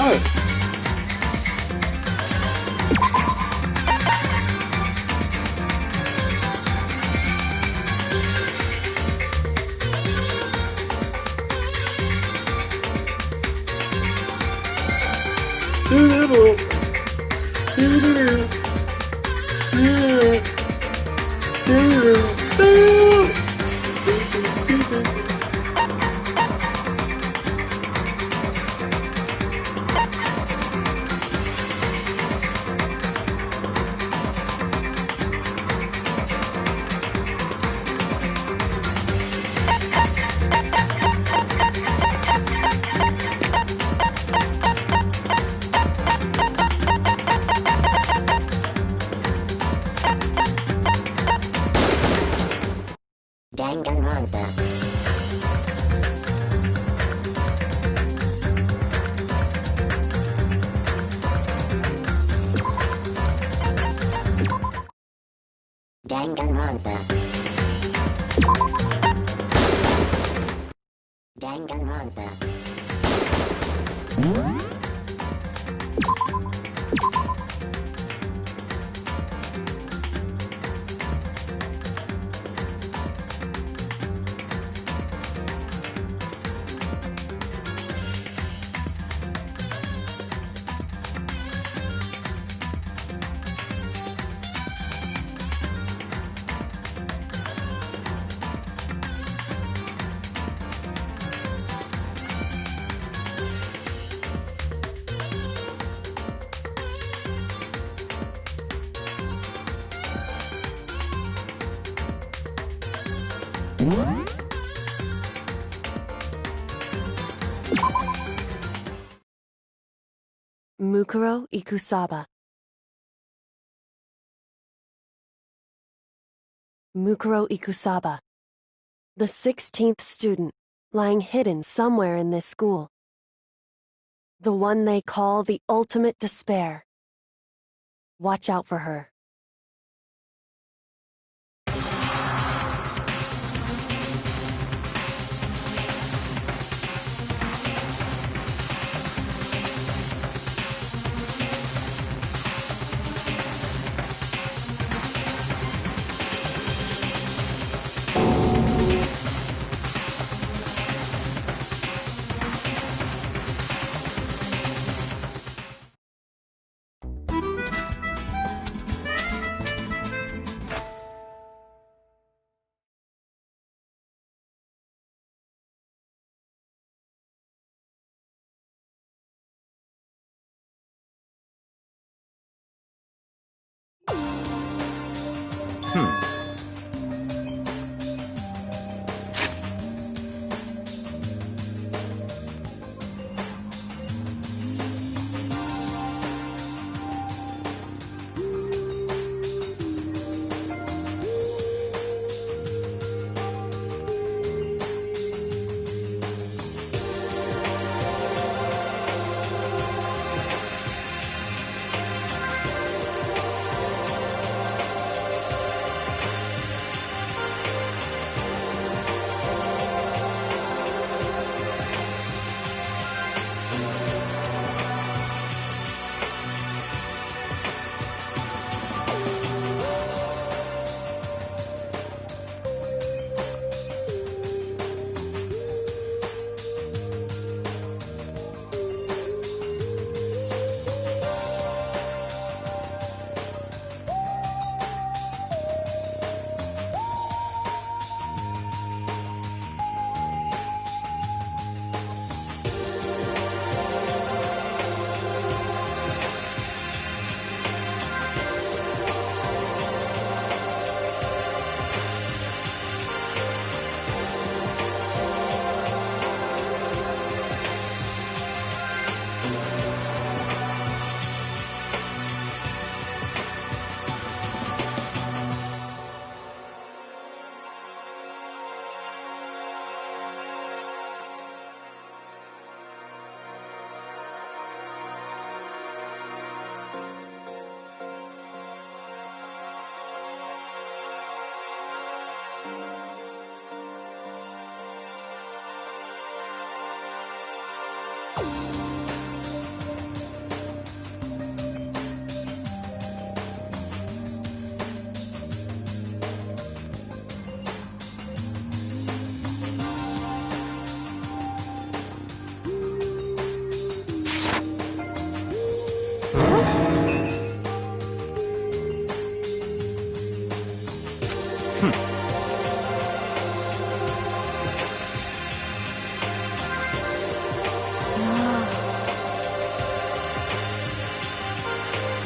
Oh. Danganronpa. Danganronpa. Danganronpa. Mukuro Ikusaba. Mukuro Ikusaba. The 16th student, lying hidden somewhere in this school. The one they call the ultimate despair. Watch out for her.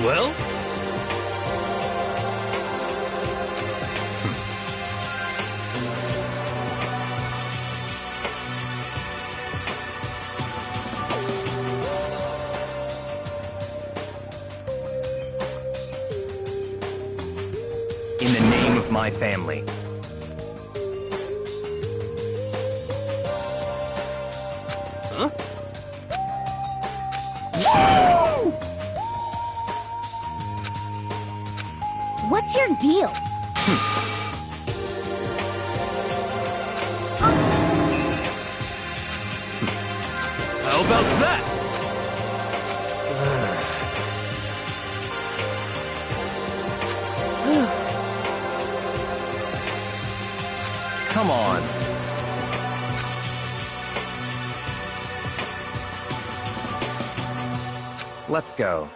Well? In the name of my family. Huh? What's your deal? How about that? Come on. Let's go.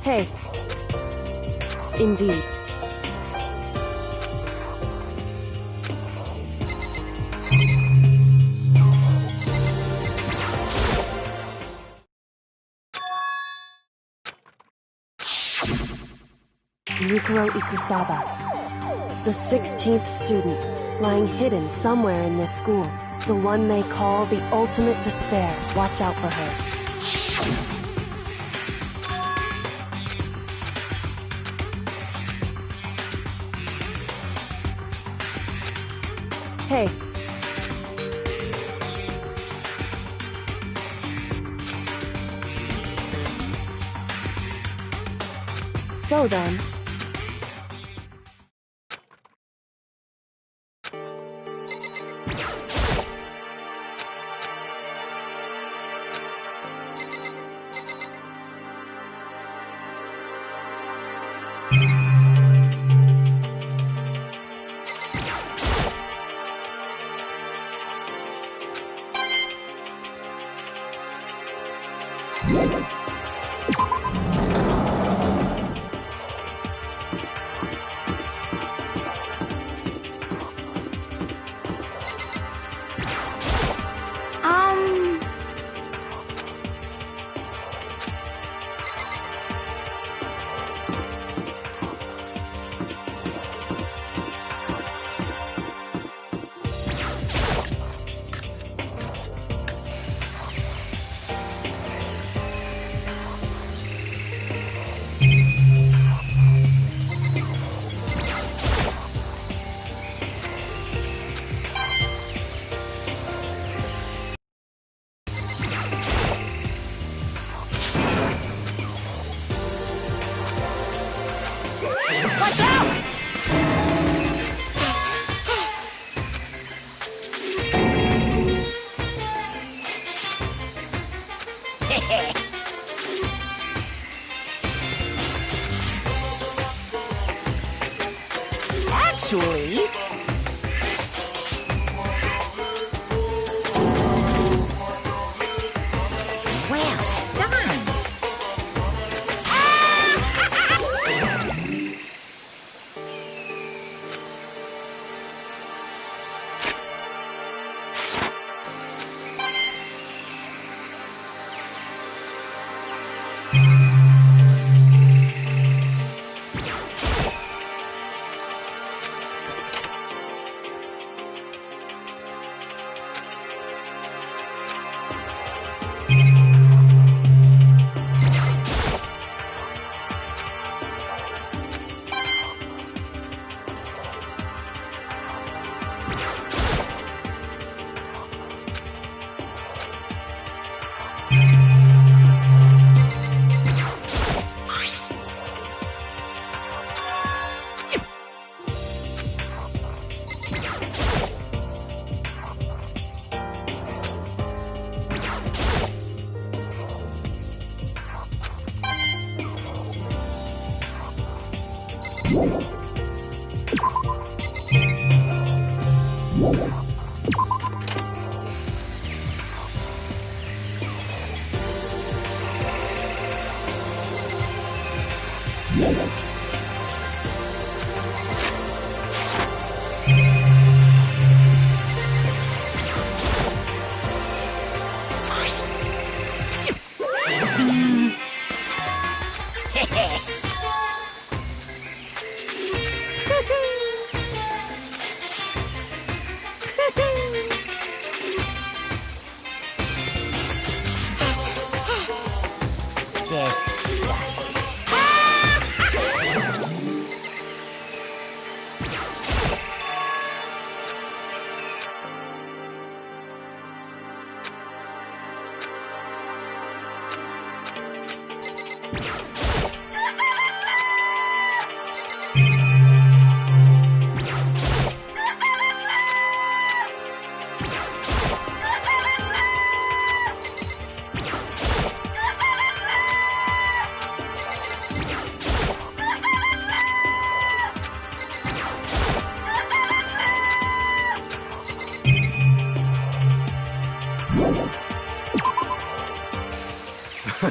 Hey. Indeed. Yukiro Ikusaba, the 16th student, lying hidden somewhere in this school. The one they call the ultimate despair. Watch out for her. Hey. So then...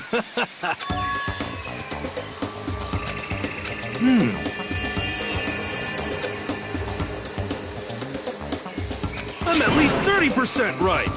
I'm at least 30% right.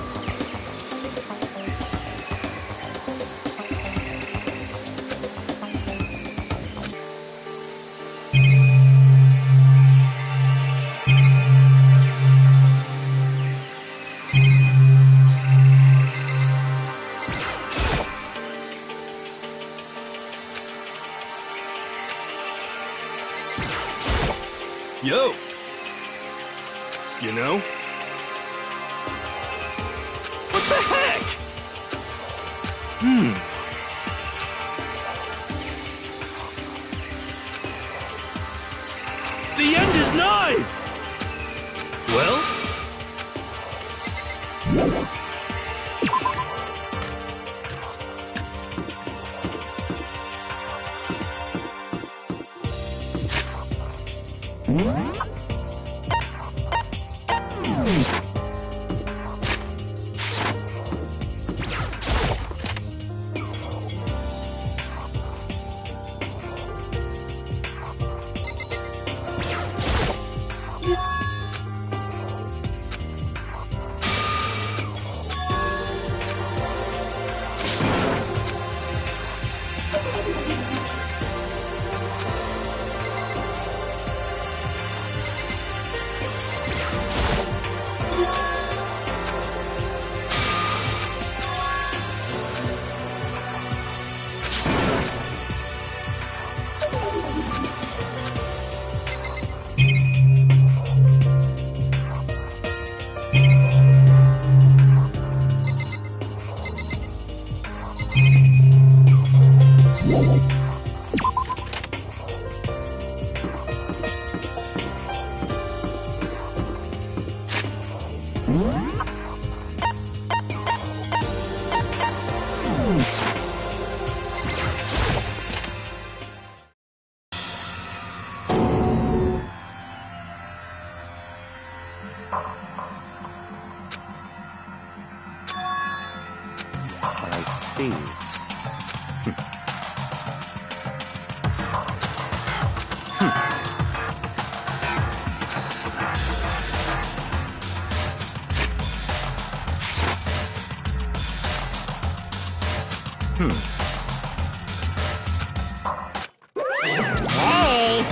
Yo! You know? What the heck? The end is nigh! Well? I see. Hey!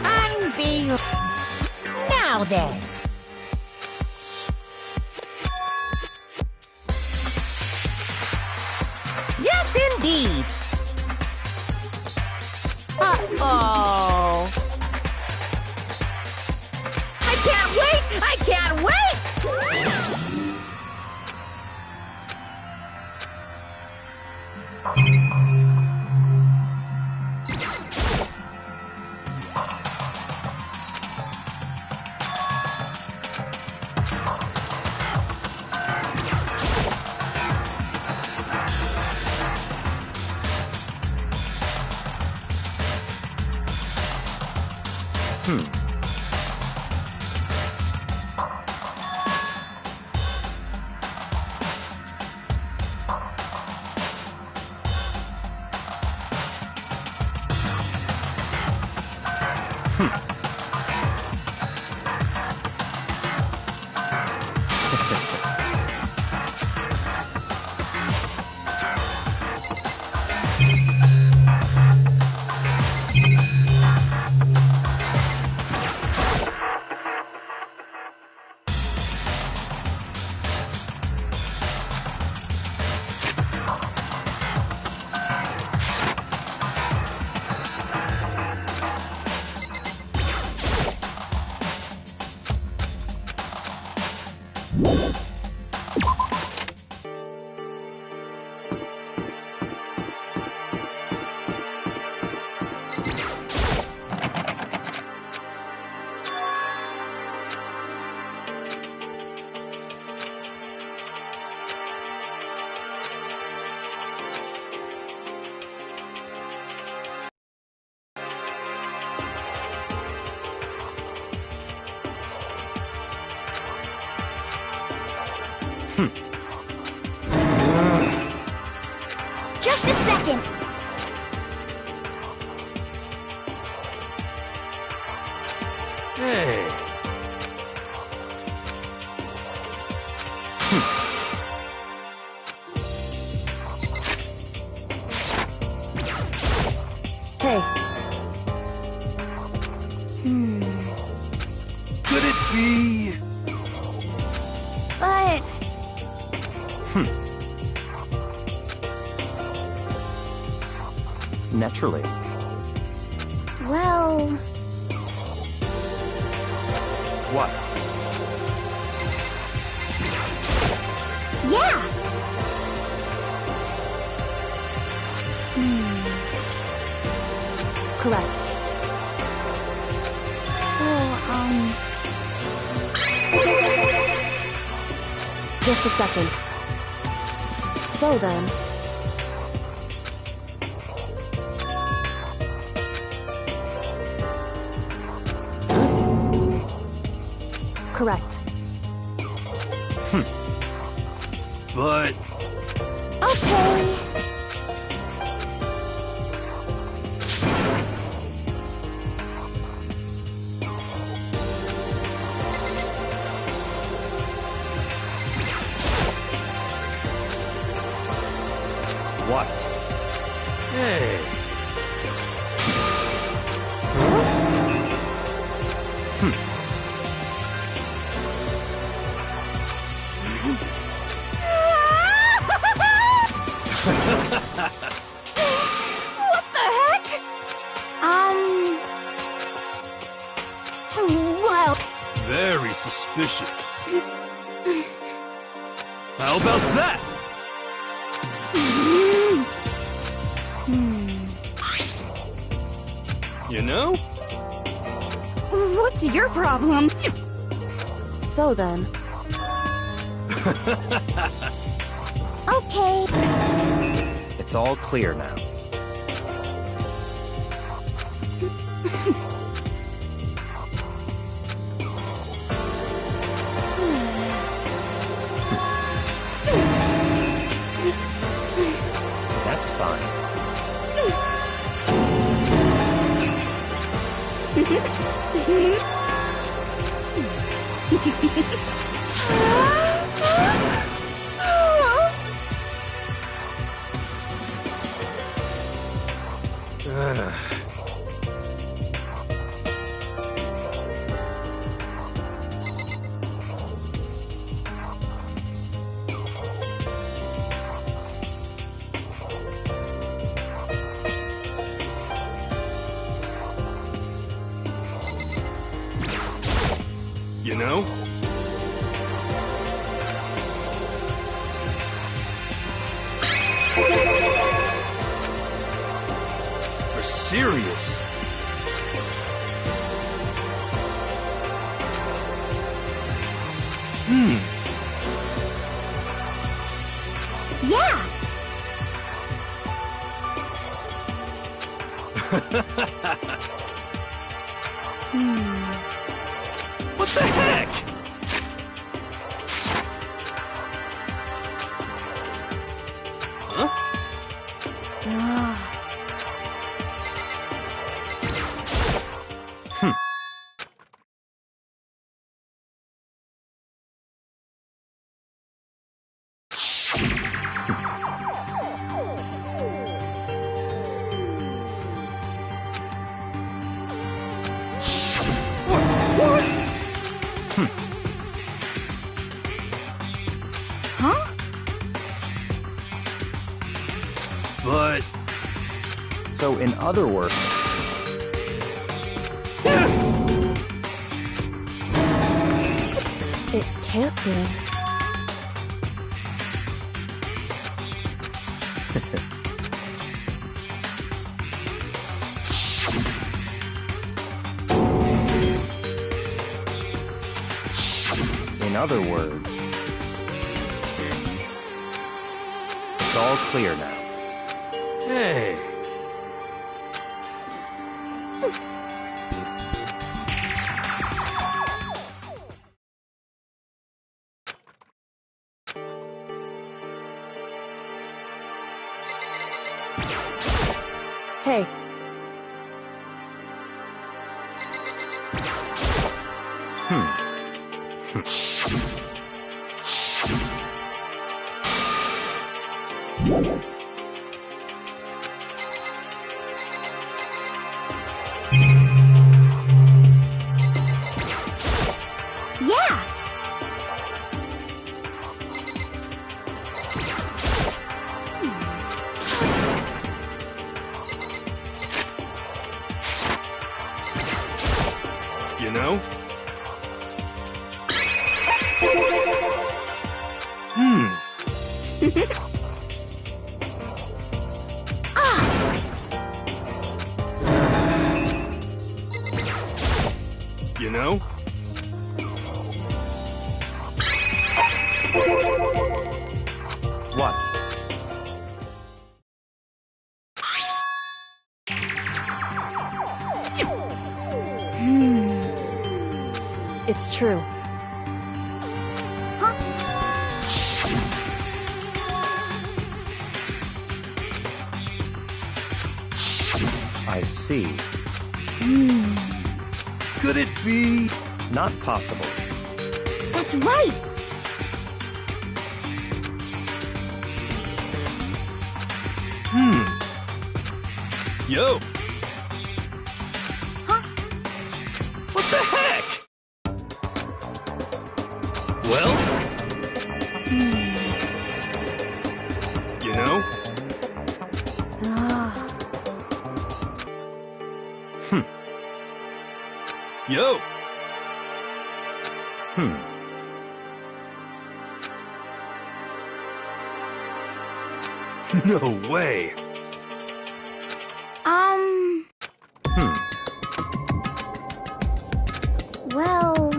Unbelievable. Now then. Yes, indeed. Uh-oh. I can't wait! I can't wait! Just a second. Hey. Hey, Could it be? But Naturally. well, What? yeah. correct. So, Just a second. So then, correct. But okay. What? hey. What the heck? Well, Very suspicious. How about that? You know? What's your problem? So then, okay. It's all clear now. That's fine. You know? Are serious? Yeah. What the heck? Huh? What? Huh? But So, in other words, it can't be. in other words, it's all clear now. hey. Hey. Yeah! You know? You know? What? It's true. I see. Could it be? Not possible. That's right! Yo! What the heck? Well? You know? Yo! No way! Well...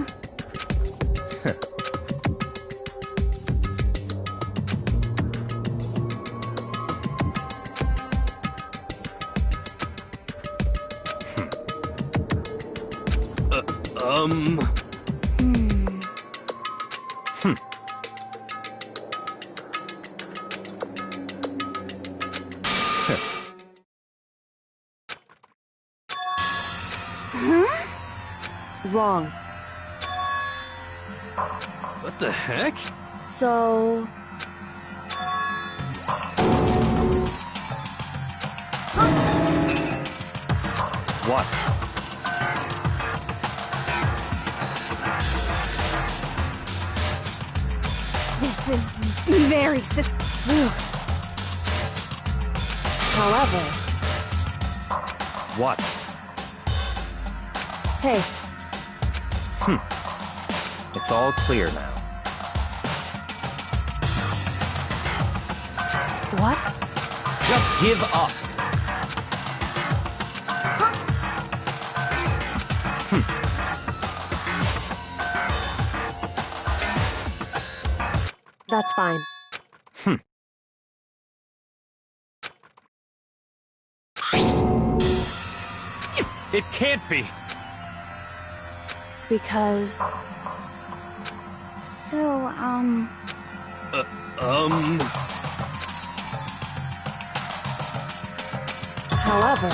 Wrong. What the heck? So... What? This is very However... What? Hey, It's all clear now. what? Just give up. That's fine. It can't be. Because... So, However...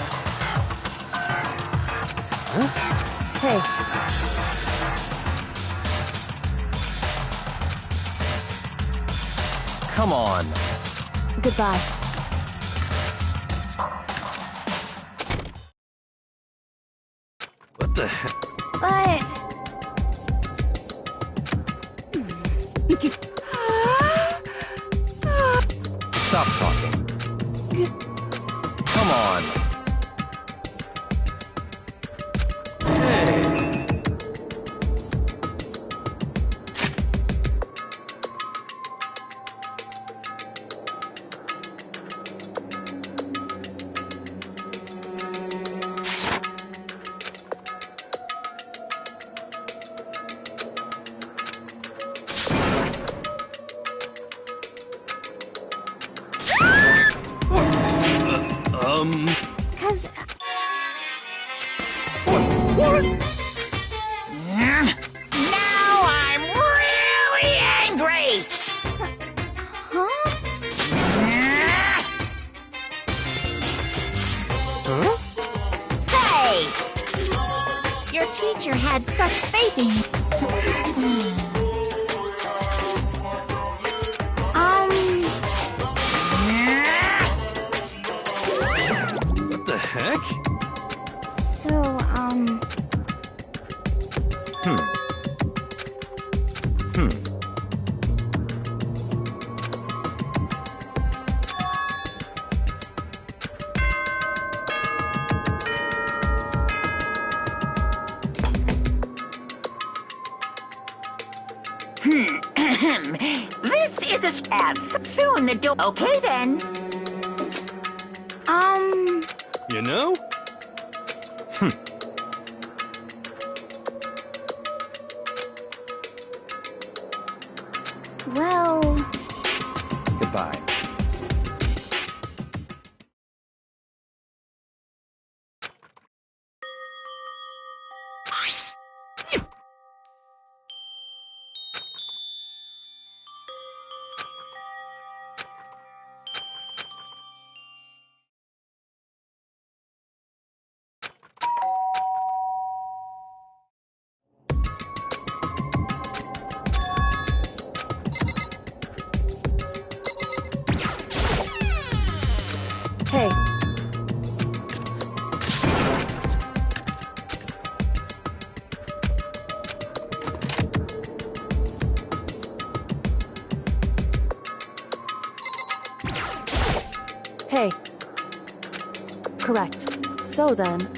Hey, Come on. goodbye. What the heck? but... Stop talking. Come on. Hey! Cause... Now I'm really angry! Huh? teacher had such faith in you. What the heck? So, This is a stab. Soon the door. Okay then. You know? well, Goodbye. Hey. Hey. Correct. So then...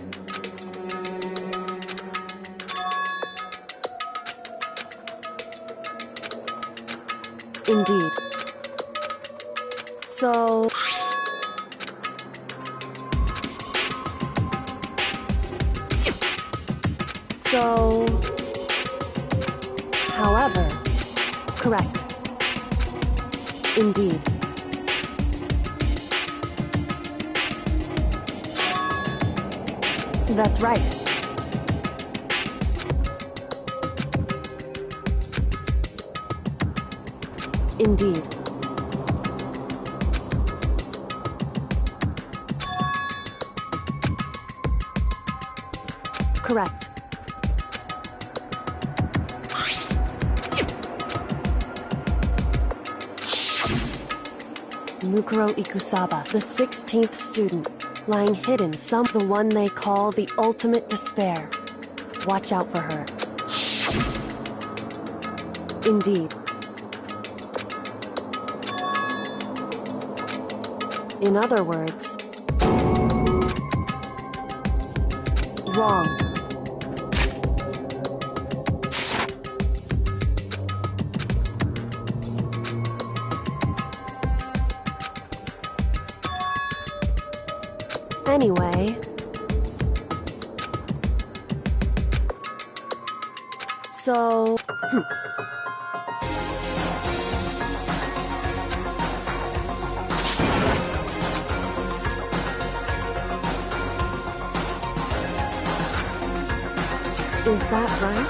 Indeed. So... So... However... Correct. Indeed. That's right. Indeed. Correct. Mukuro Ikusaba, the 16th student, lying hidden the one they call the ultimate despair. Watch out for her. Indeed. In other words, wrong. Anyway, so... Is that right?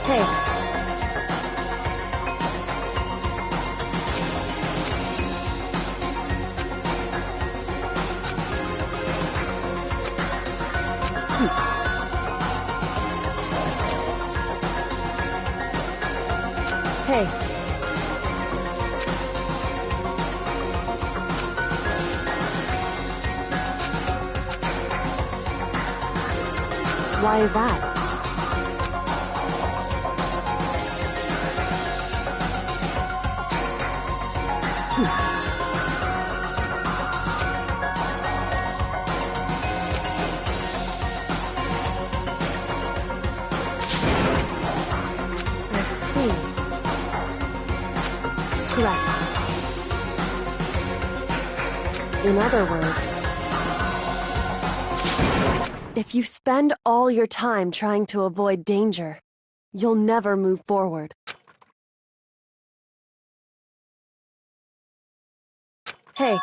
Hey. Hey. Why is that? I see. Correct. In other words, if you spend all your time trying to avoid danger, you'll never move forward. Hey.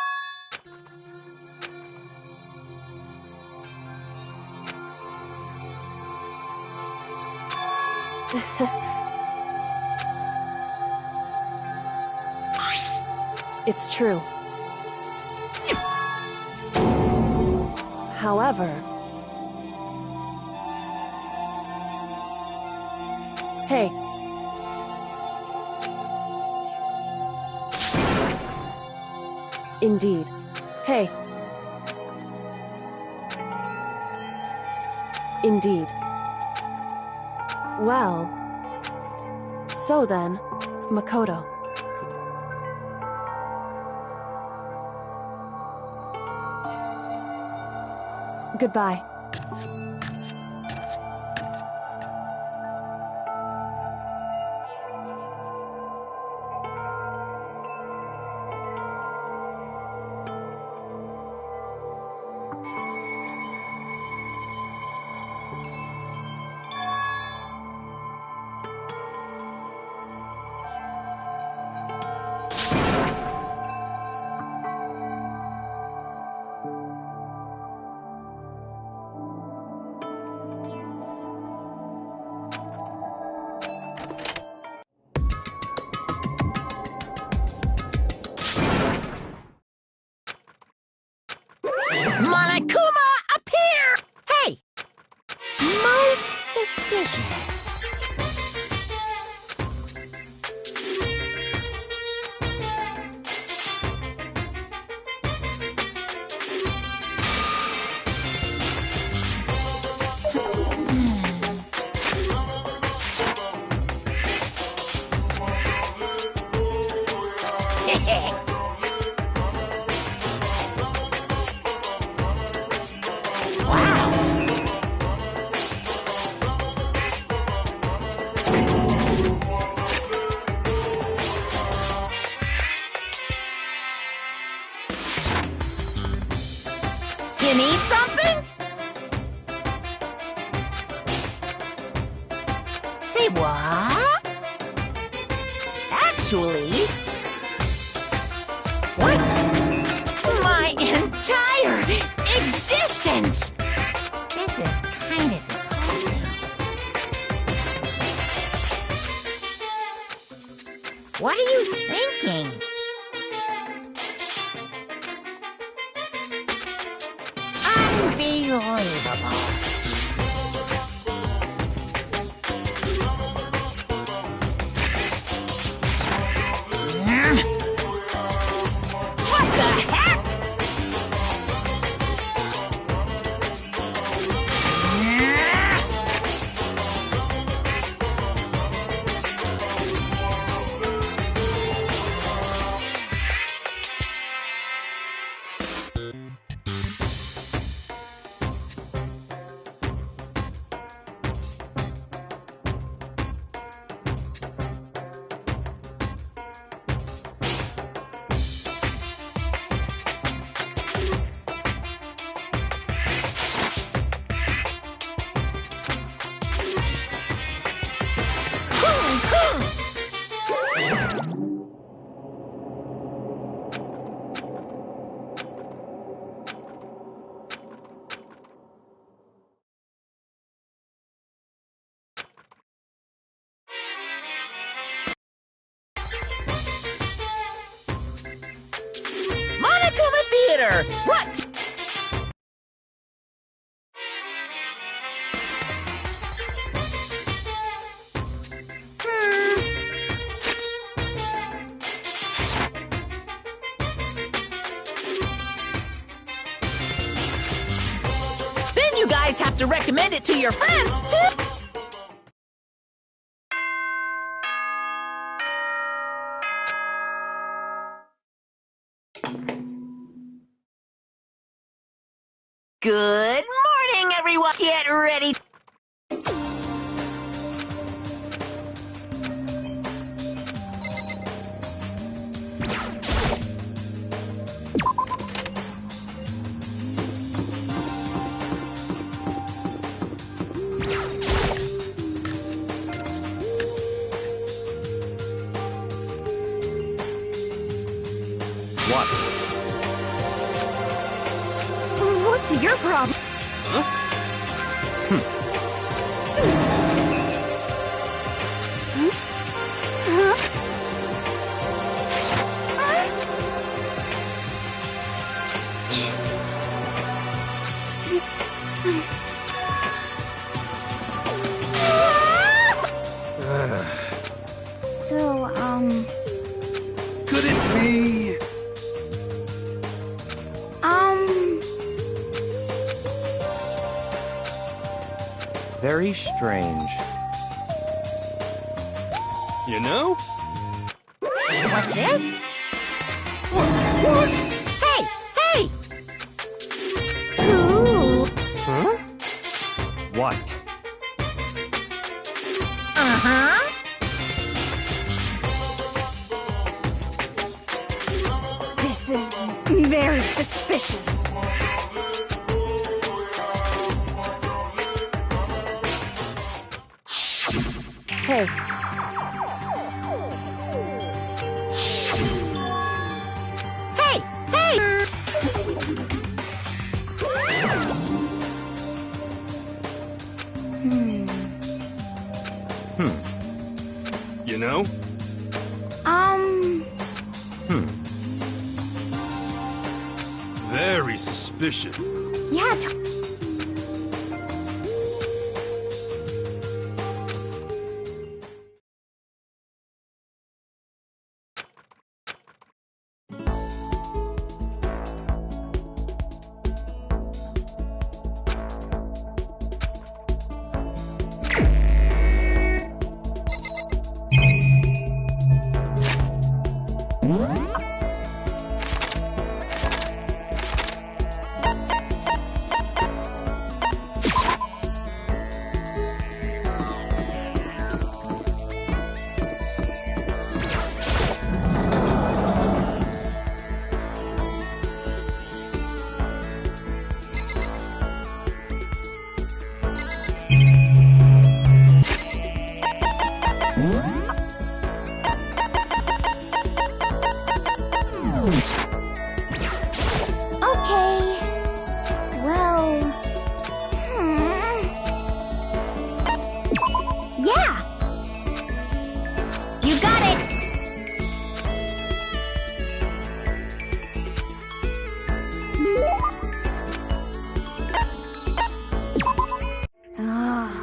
It's true. However, Hey. Indeed. Hey. Indeed. Well. So then, Makoto. Goodbye. Monokuma, appear! Hey! Most suspicious. You need something? Say what? Actually... What? My entire existence! This is kind of depressing. What are you thinking? Unbelievable. What the heck? Monokuma Theater! What? Then you guys have to recommend it to your friends, too! Good morning, everyone. Get ready. What? What's your problem? Very strange. You know? What's this? What? Hey! Hey! Ooh. Huh? What? Uh-huh. This is very suspicious. Hey, Hey! Hey! You know? Very suspicious. Yeah, okay. Well, yeah. You got it. Ah.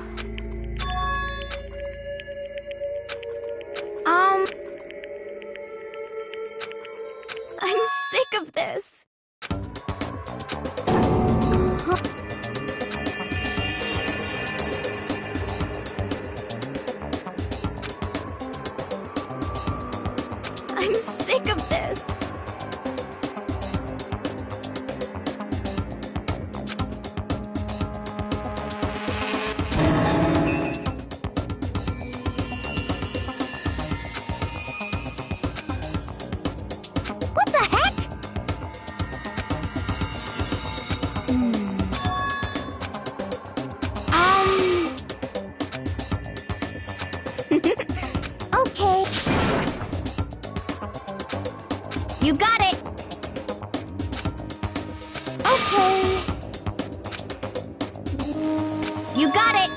I'm sick of this. I'm sick of this. What the heck? Okay. You got it. Okay. You got it.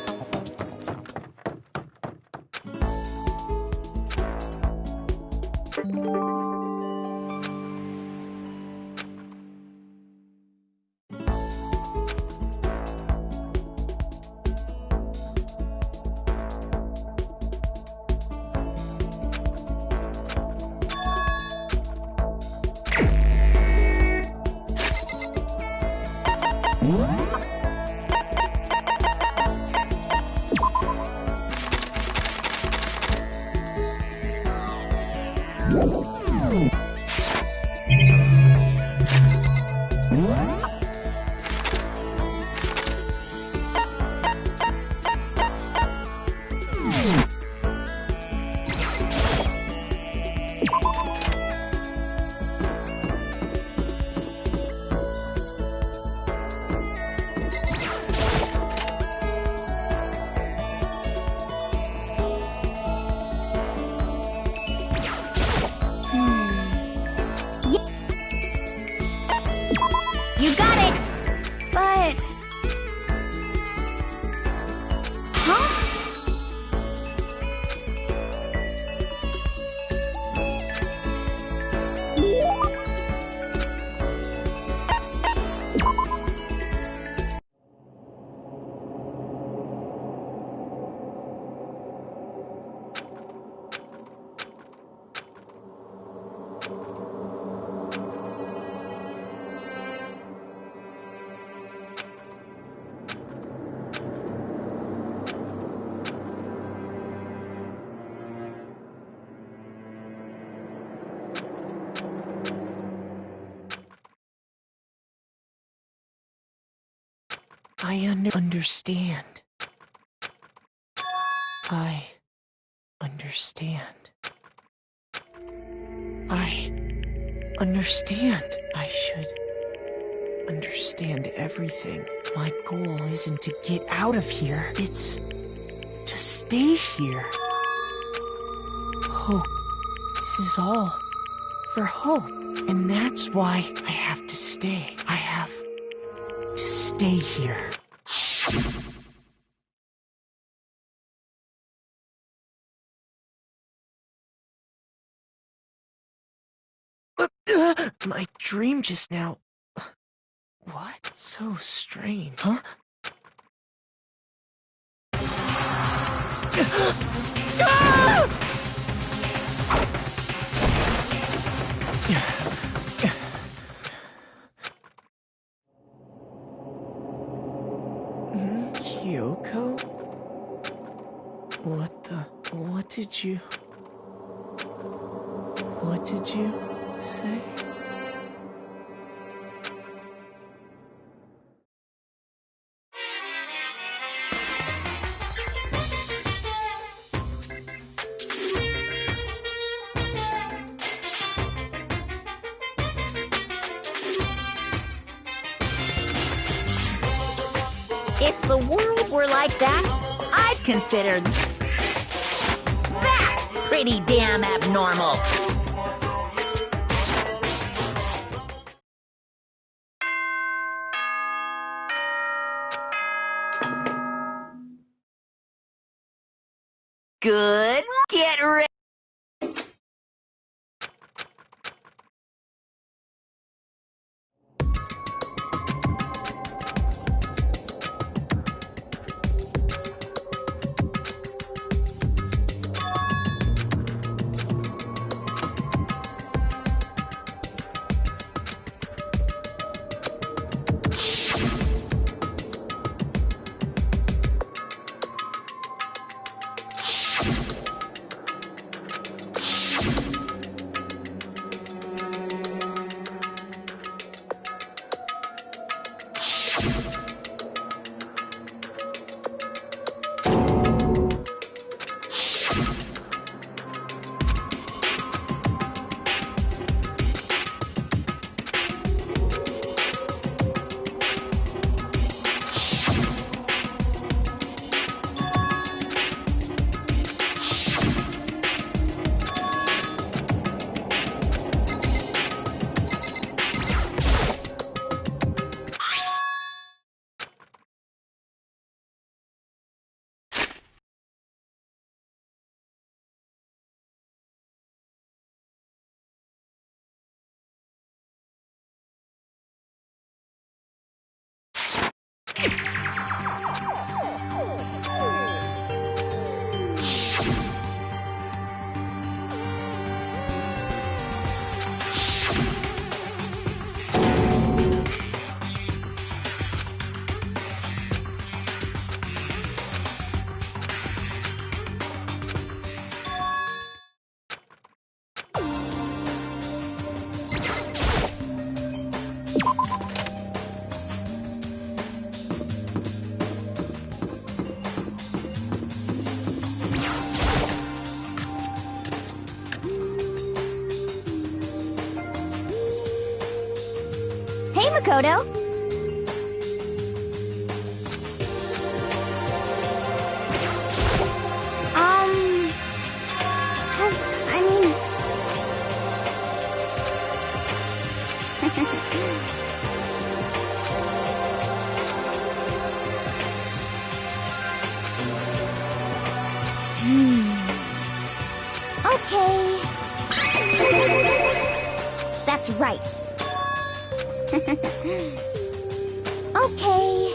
understand. I understand. I understand. I should understand everything. My goal isn't to get out of here. It's to stay here. Hope. This is all for hope. And that's why I have to stay. I have to stay here. My dream just now. What? So strange. Huh? Kyoko? What did you say? If the world were like that, I'd consider that pretty damn abnormal. Good. Get ready. Hey, Makoto. I mean... Okay. That's right. Okay.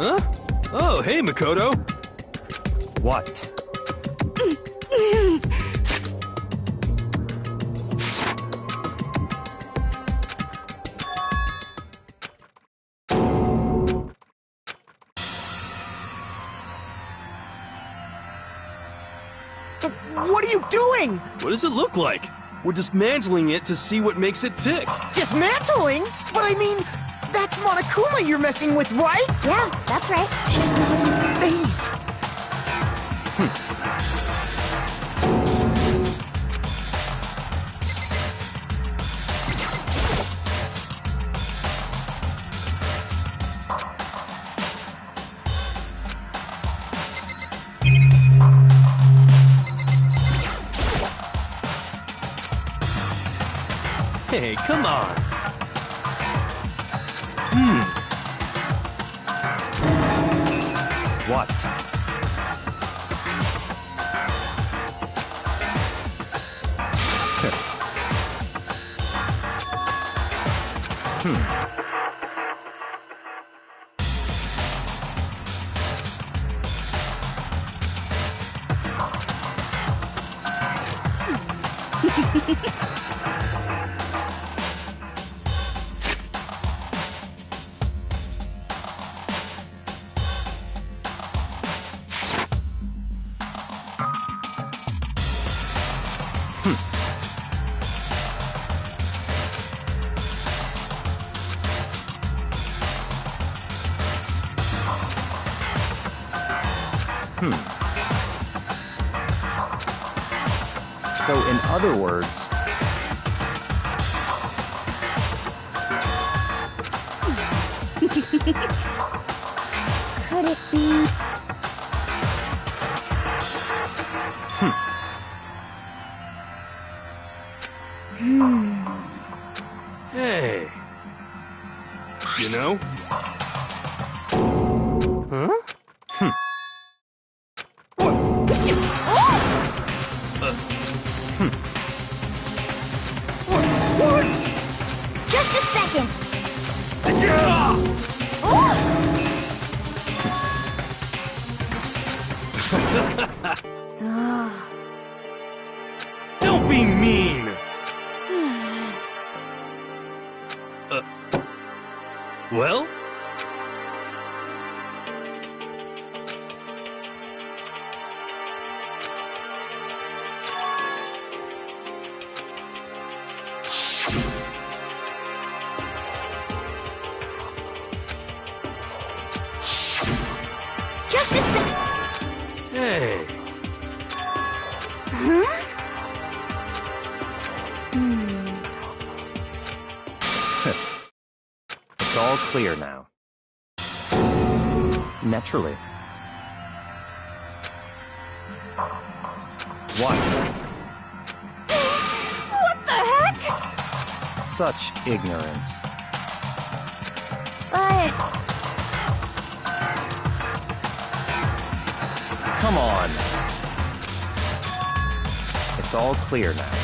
Huh? Oh, hey, Makoto. What? What are you doing? What does it look like? We're dismantling it to see what makes it tick. Dismantling? But I mean, that's Monokuma you're messing with, right? Yeah, that's right. She's not even phased. Hey, come on. What? So, in other words, Could it be? Hey. You know? Huh? Just a second. Don't be mean! Well? Just a sec. Hey. it's all clear now. Naturally. What? What the heck? Such ignorance. But Come on. It's all clear now.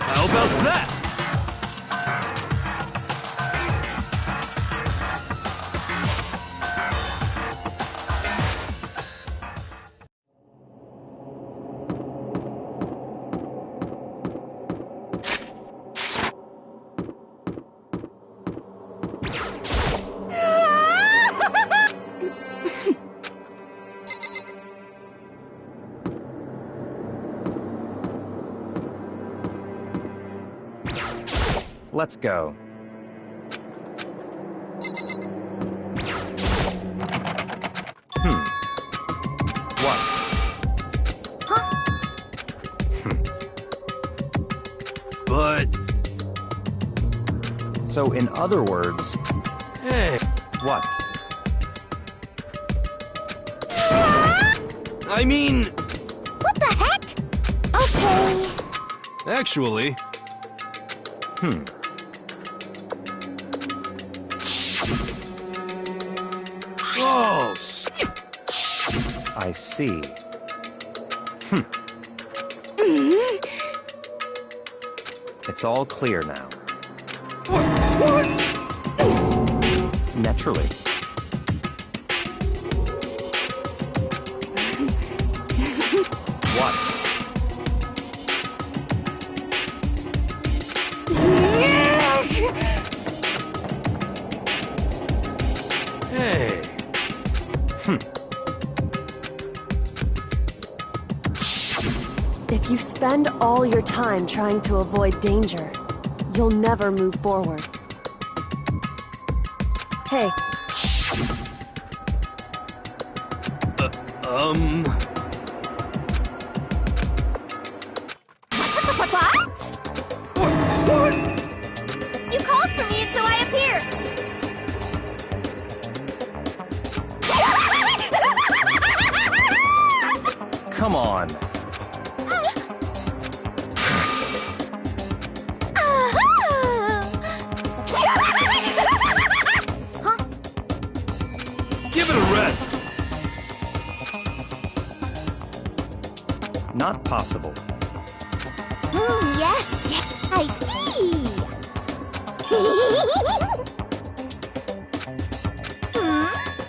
How about that? Let's go. What? But... So, in other words, Hey. what? I mean... what the heck? Okay. Actually... I see. It's all clear now. Naturally. What? Hey. If you spend all your time trying to avoid danger, you'll never move forward. Hey, What? You called for me, and so I appeared. Come on. Give it a rest. Not possible. Yes, I see.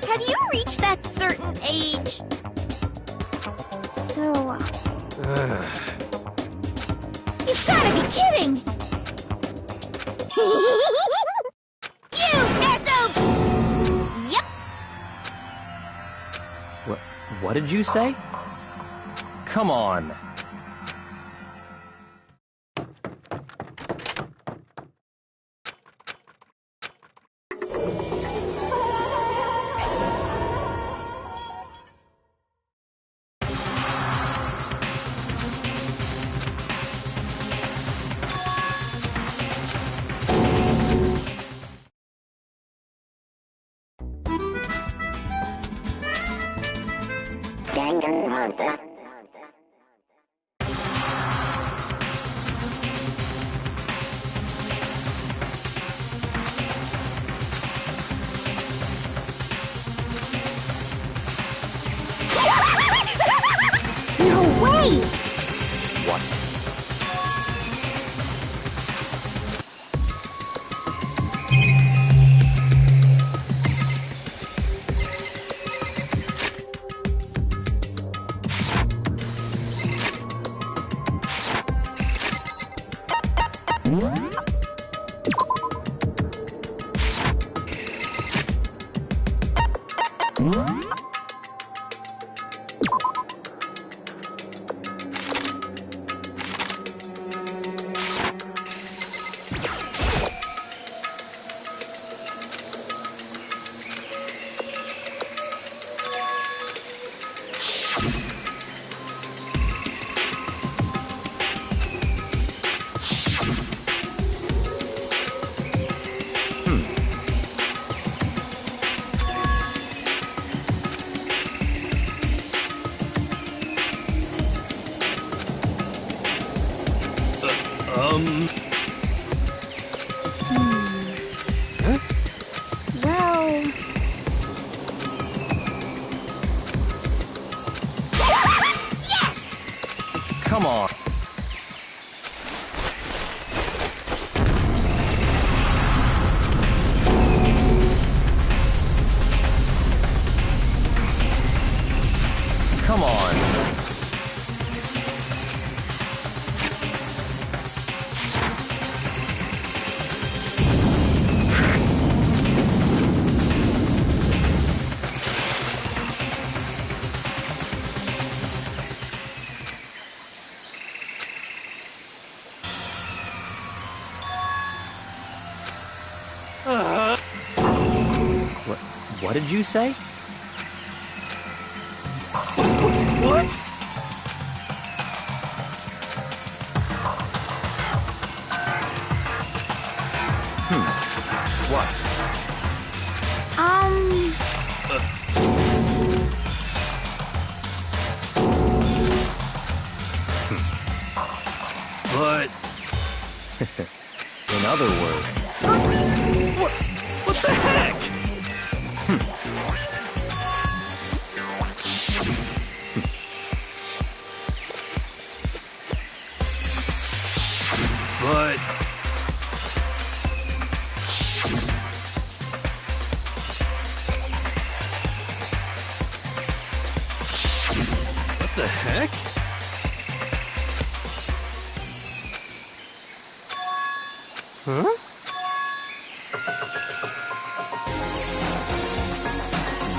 Have you reached that certain age? So, you've gotta be kidding! You SOB! Yep. What did you say? Come on. No way! What? Well... Yes! Come on. Come on. What did you say? What? What? But In other words, what the heck? the heck? Huh?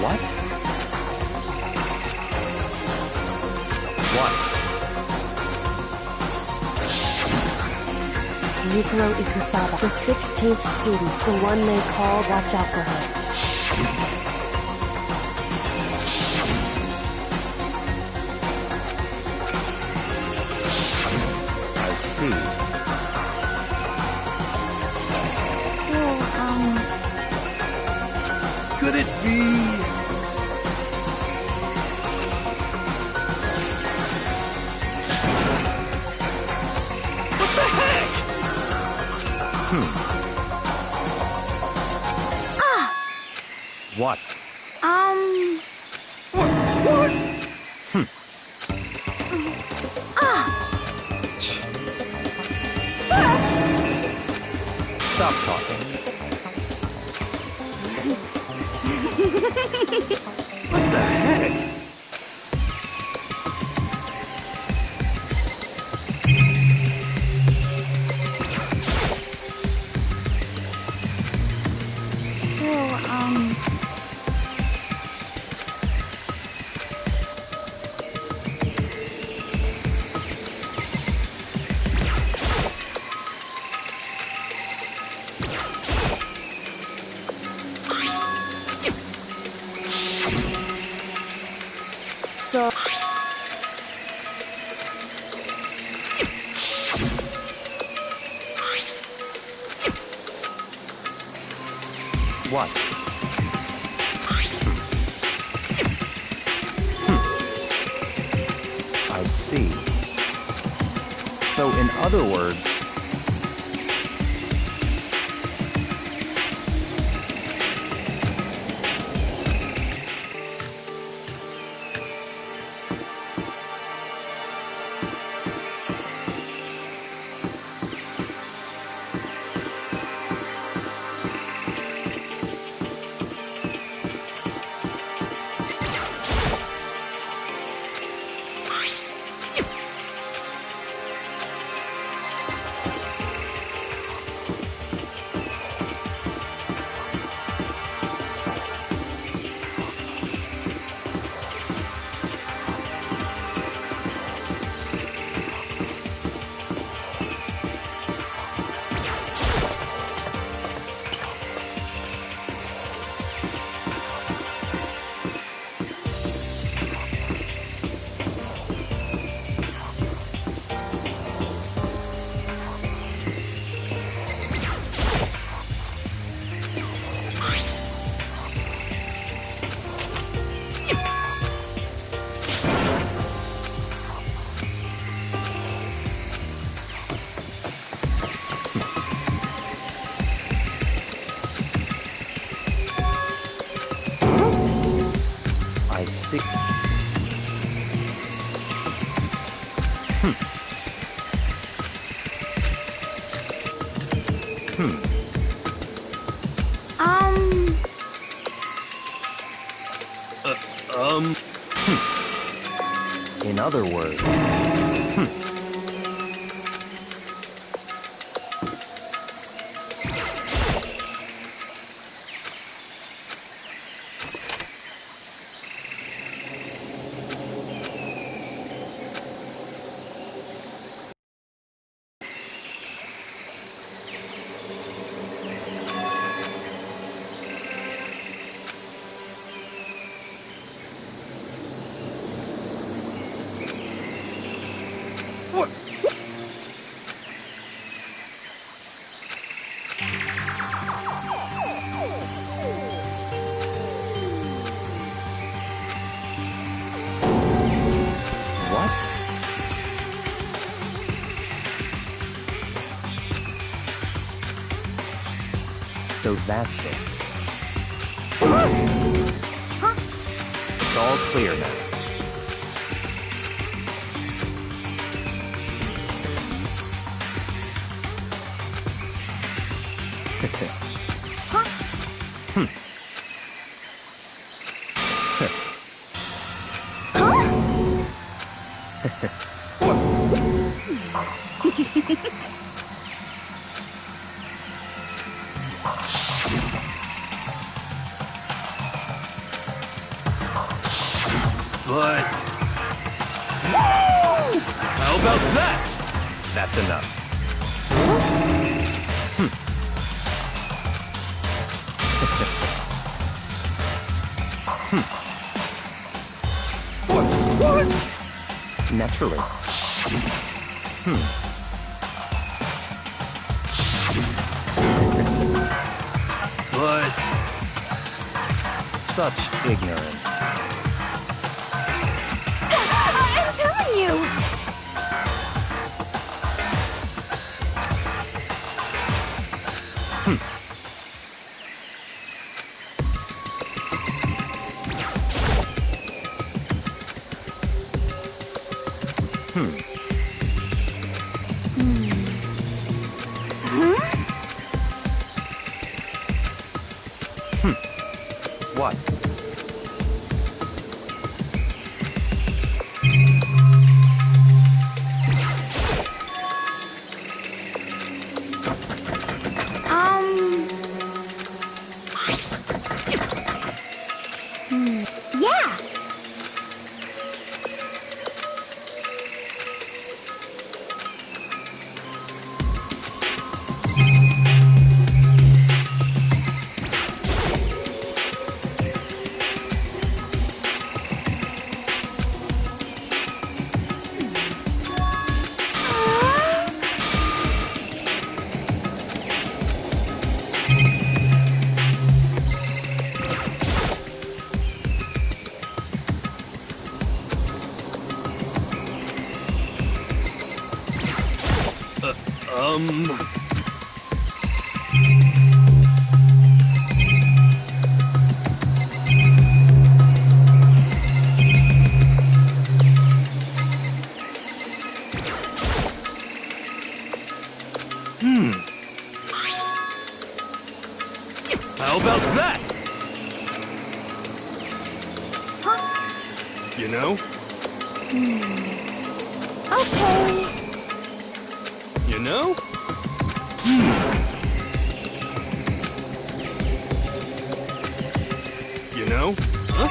What? What? Mikuro Ikusaba, the 16th student, the one they call Watch Out for Her. I see. Could it be? What the heck? What? What? Stop talking. What the heck? So, What? I see. So, in other words, I see. In other words, what? So that's it. It's all clear now. But... How about that? That's enough. What? Naturally. But... Such ignorance. I'm telling you! What? Yeah. How about that? You know? Okay. You know? You know? Huh?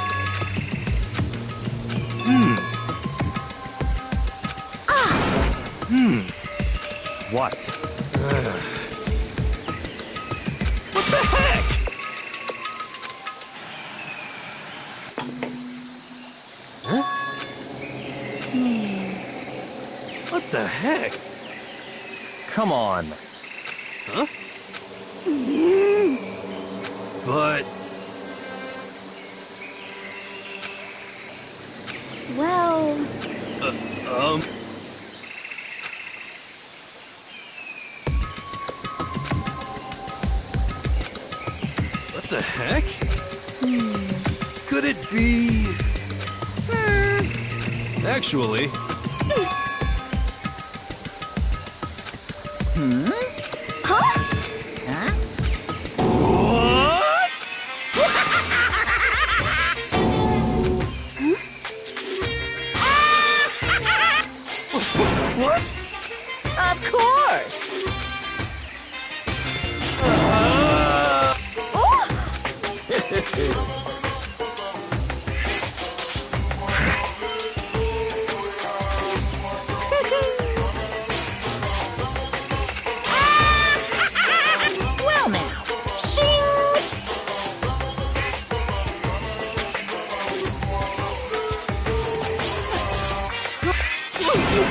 What? What the heck? Huh? What the heck? Come on. Huh? But... Well... What the heck? Could it be... Actually... What? What? Of course! Well now, shing!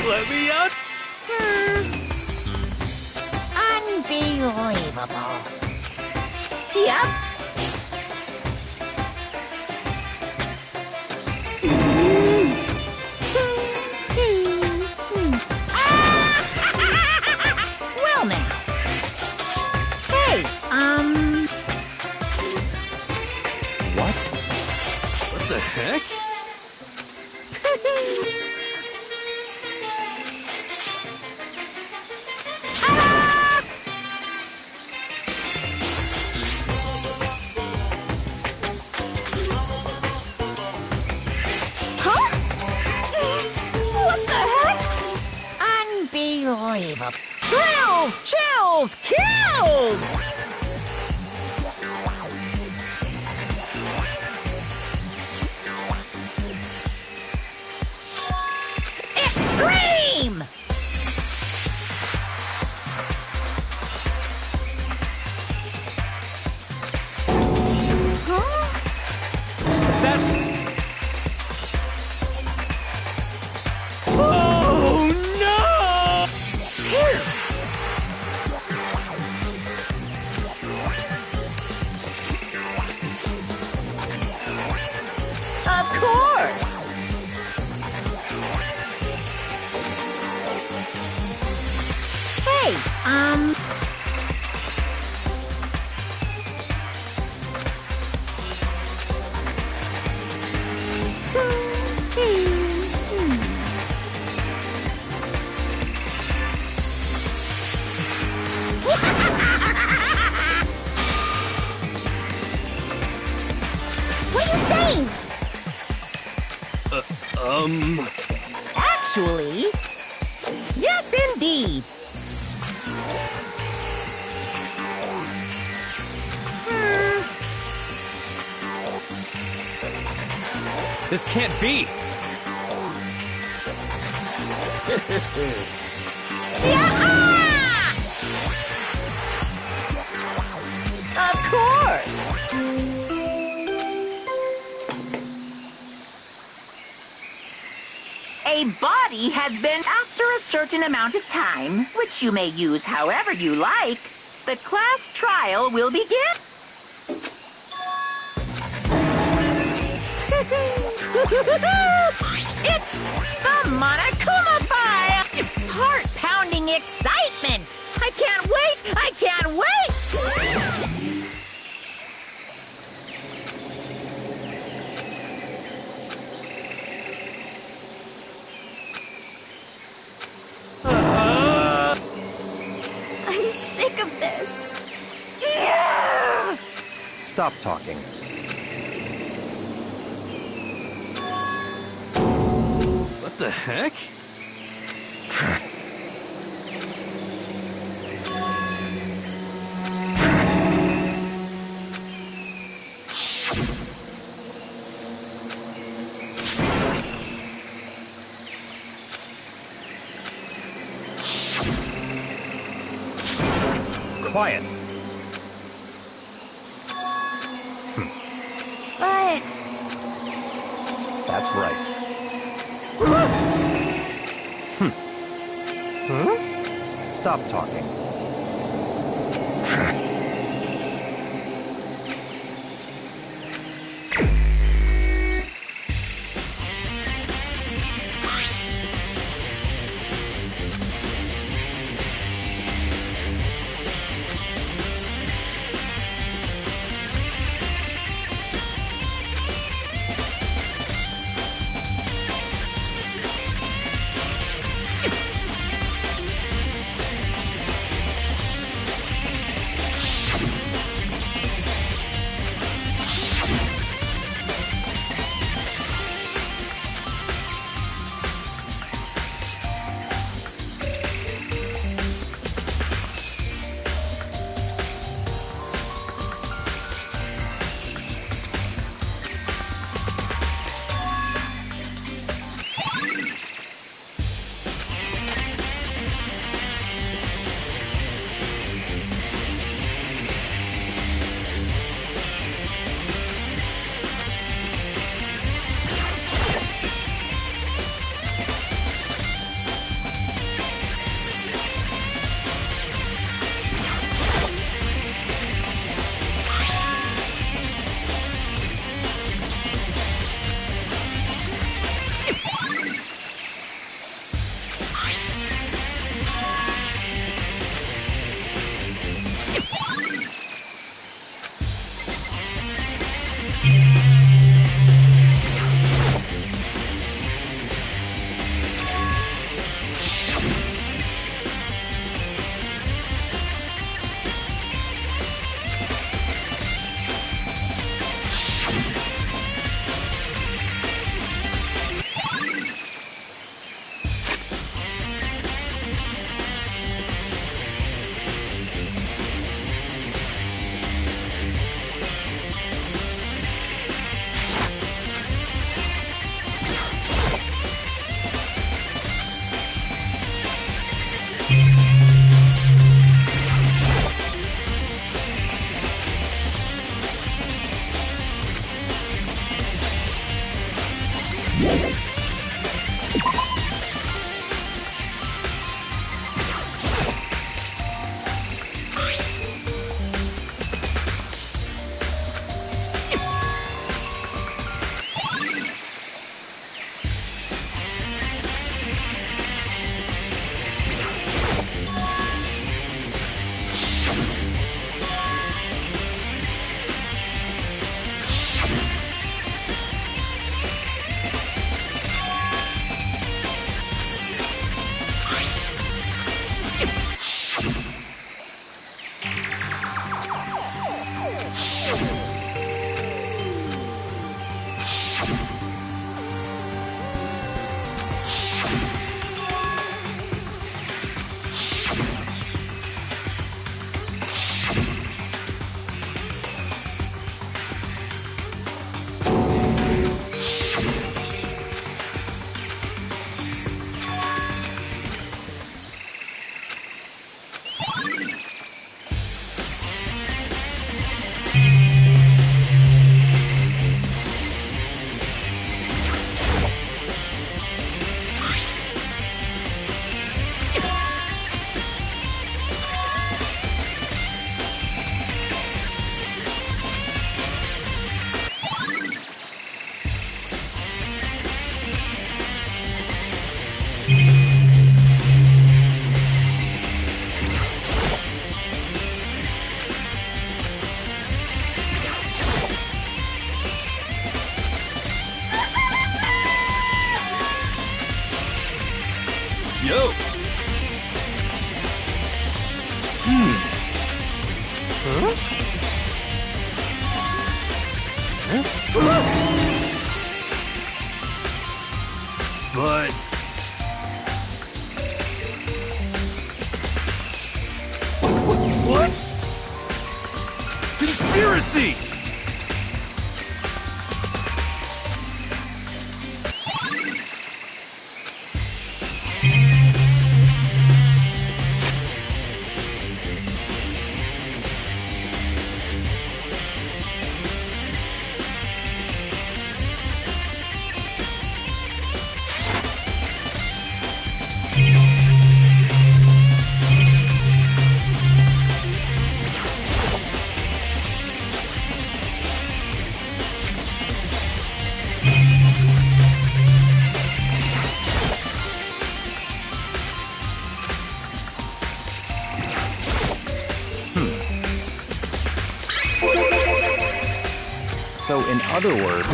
Let me out! Unbelievable. Yep. Well now. Hey, What? What the heck? Huh? What the unbelievable. Thrills, chills, kills! Extreme! That's... Oh, no! Of course! Hey, What are you saying? Actually, yes indeed. This can't be! Of course! A body has been after a certain amount of time, which you may use however you like. The class trial will begin. It's the Monokuma Fire! Heart-pounding excitement! I can't wait! I can't wait! I'm sick of this. Stop talking. What the heck? Quiet. But That's right. Stop talking. Yo! But... What? Conspiracy! So in other words,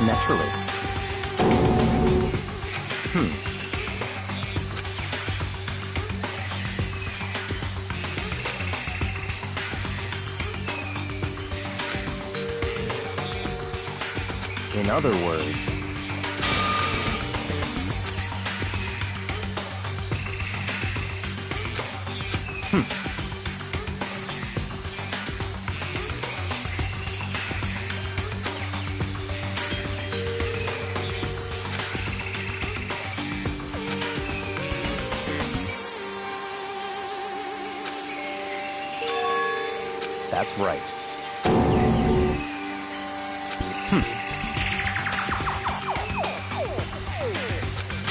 naturally. In other words, that's right.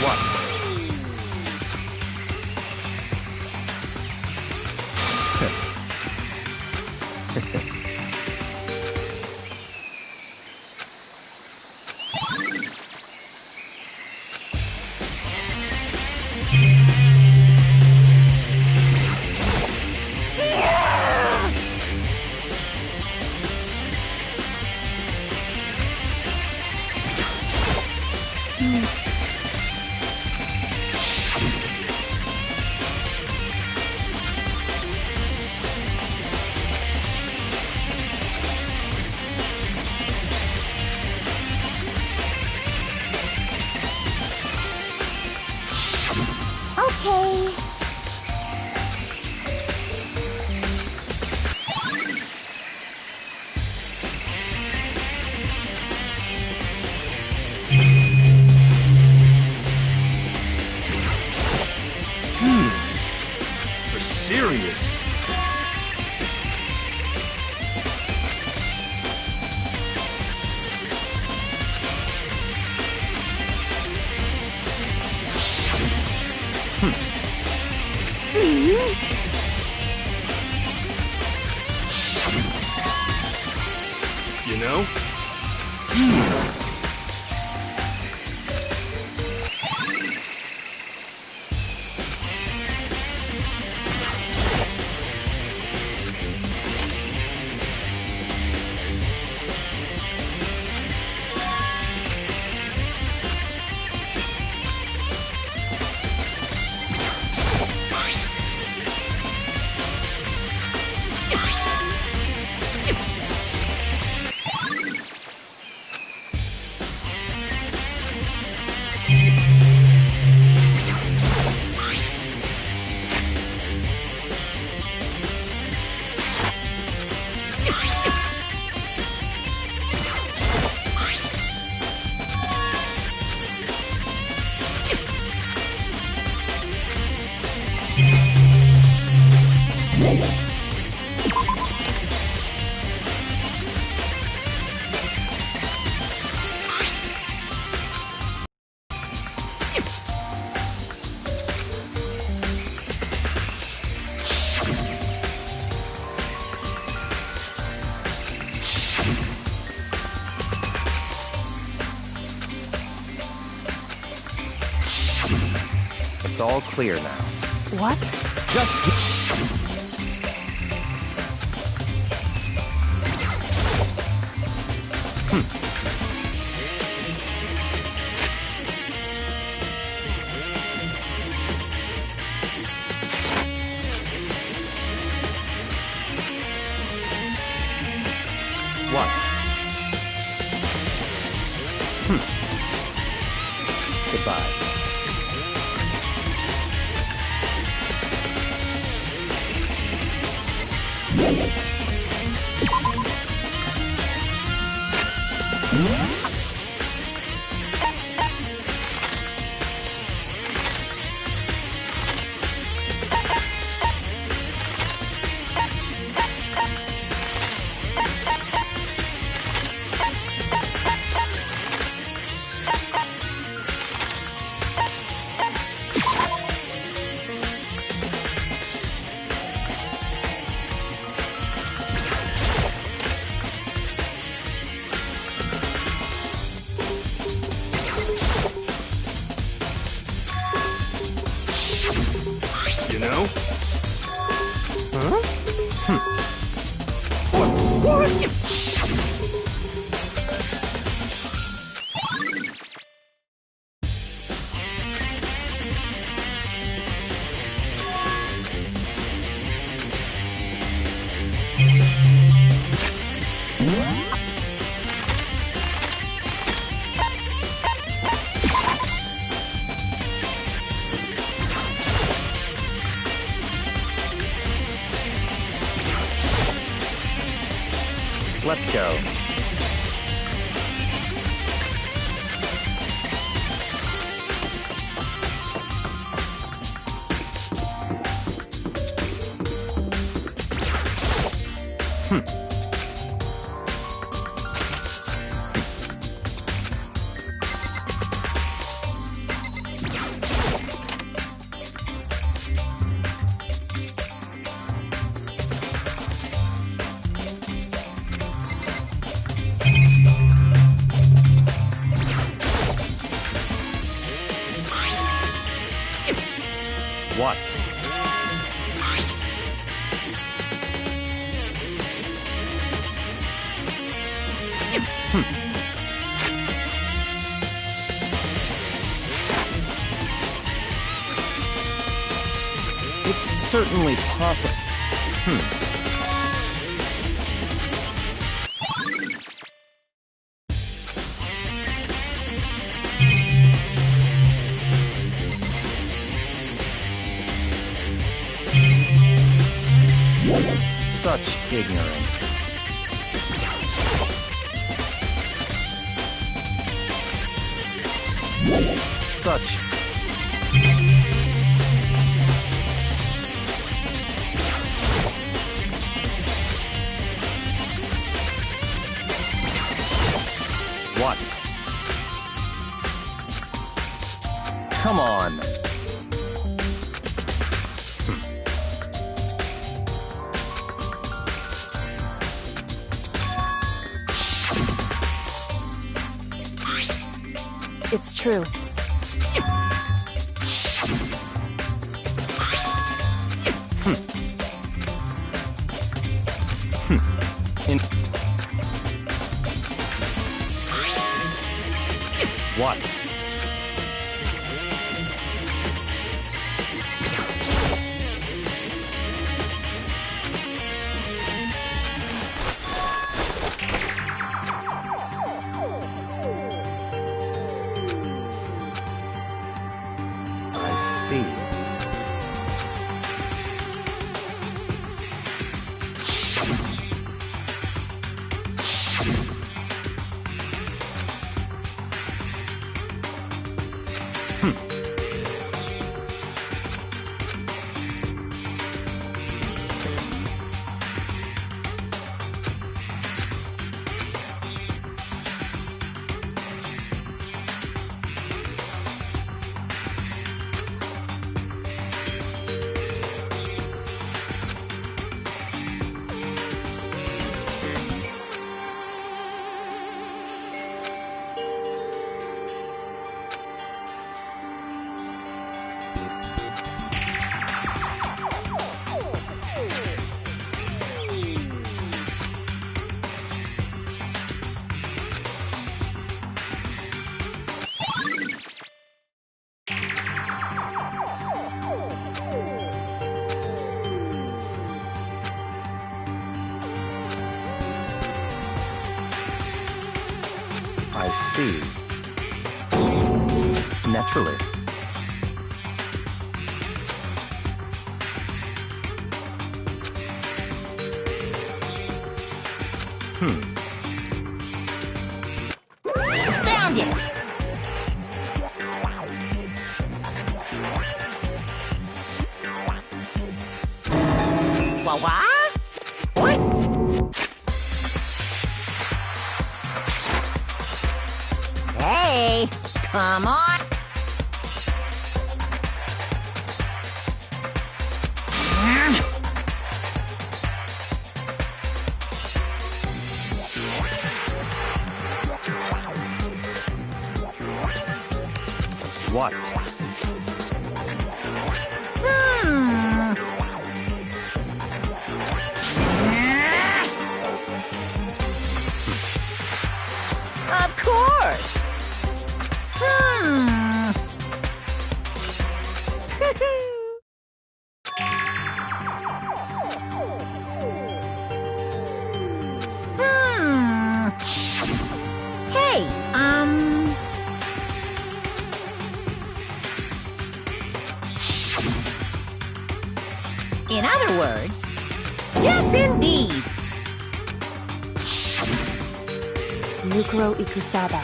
What? You know? It's all clear now. What? Just... What? Goodbye. You know? Let's go. What? It's certainly possible. Such ignorance. Such... What? Come on. It's true. What? I see. I see. Naturally. Found it! What? What? Hey, come on. What? Of course. Hey, in other words, yes, indeed. Yukaro Ikusaba,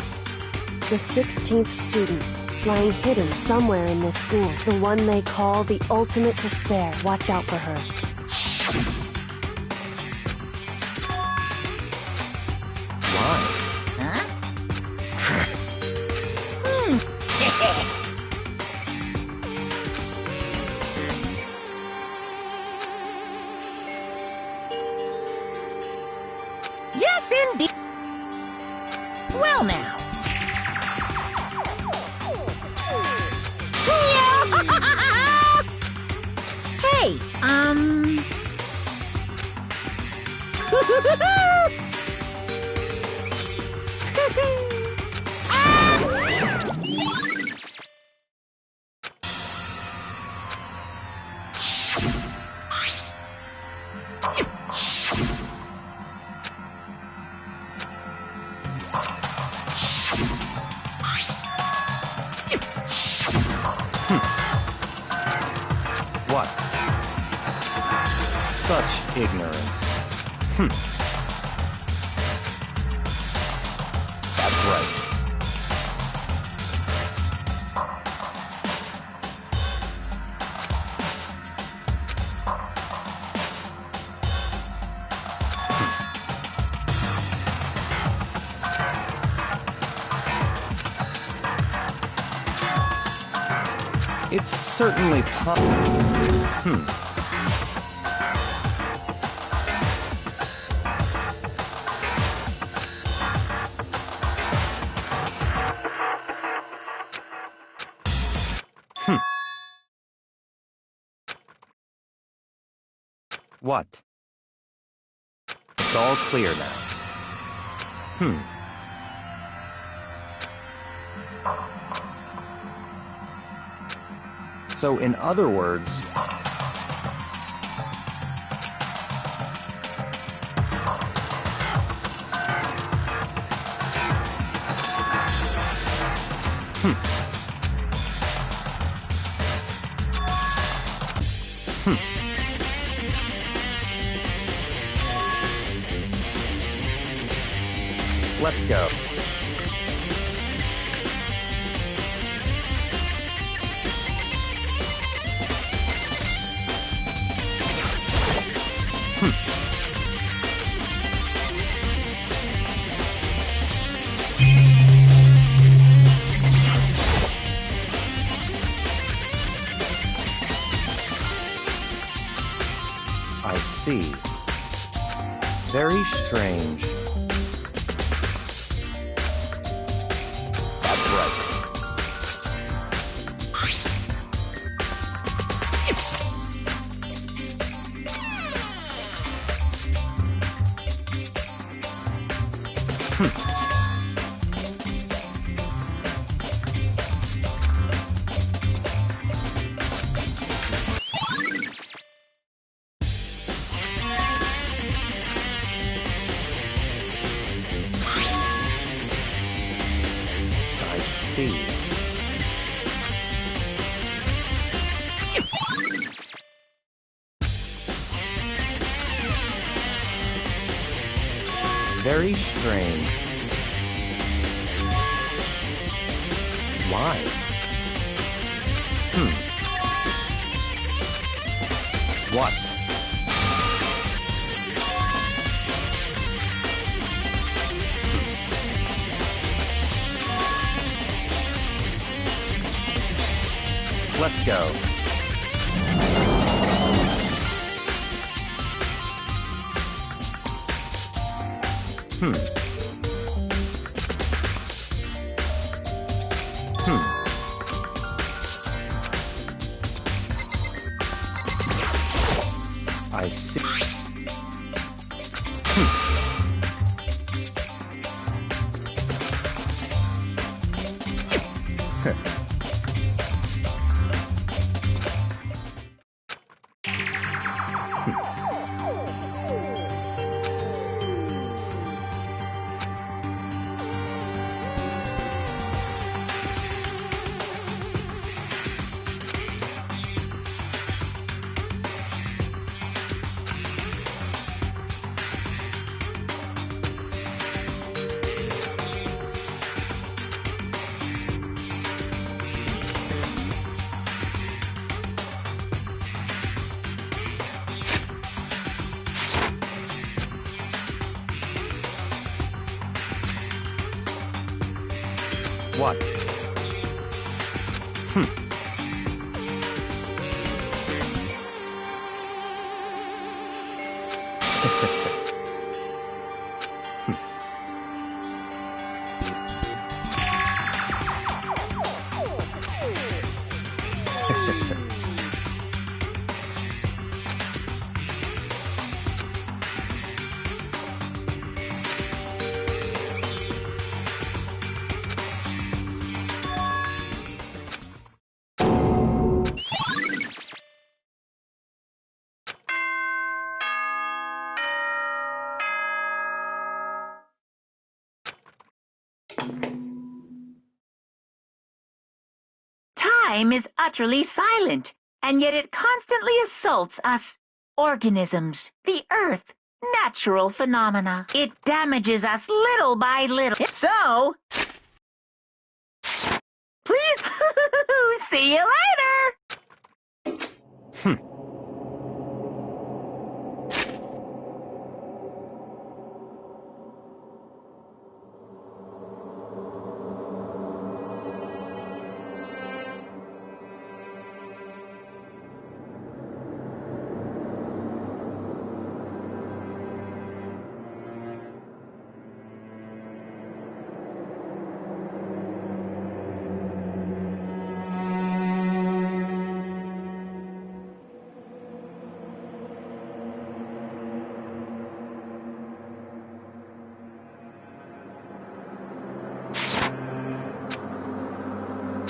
the 16th student, lying hidden somewhere in this school. The one they call the ultimate despair. Watch out for her. Why? Huh? Yes, indeed. Well, now. Hey, What? Such ignorance. That's right. It's certainly possible. What? It's all clear now. So, in other words, let's go. I see. Very strange. That's right. I see. Very strange. Why? What? Let's go. I see. What? Time is utterly silent, and yet it constantly assaults us, organisms, the earth, natural phenomena. It damages us little by little. So, please, see you later!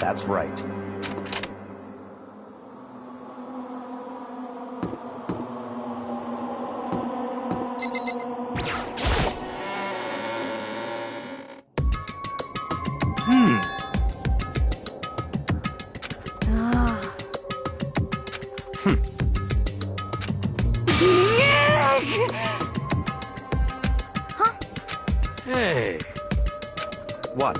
That's right. Hey. What?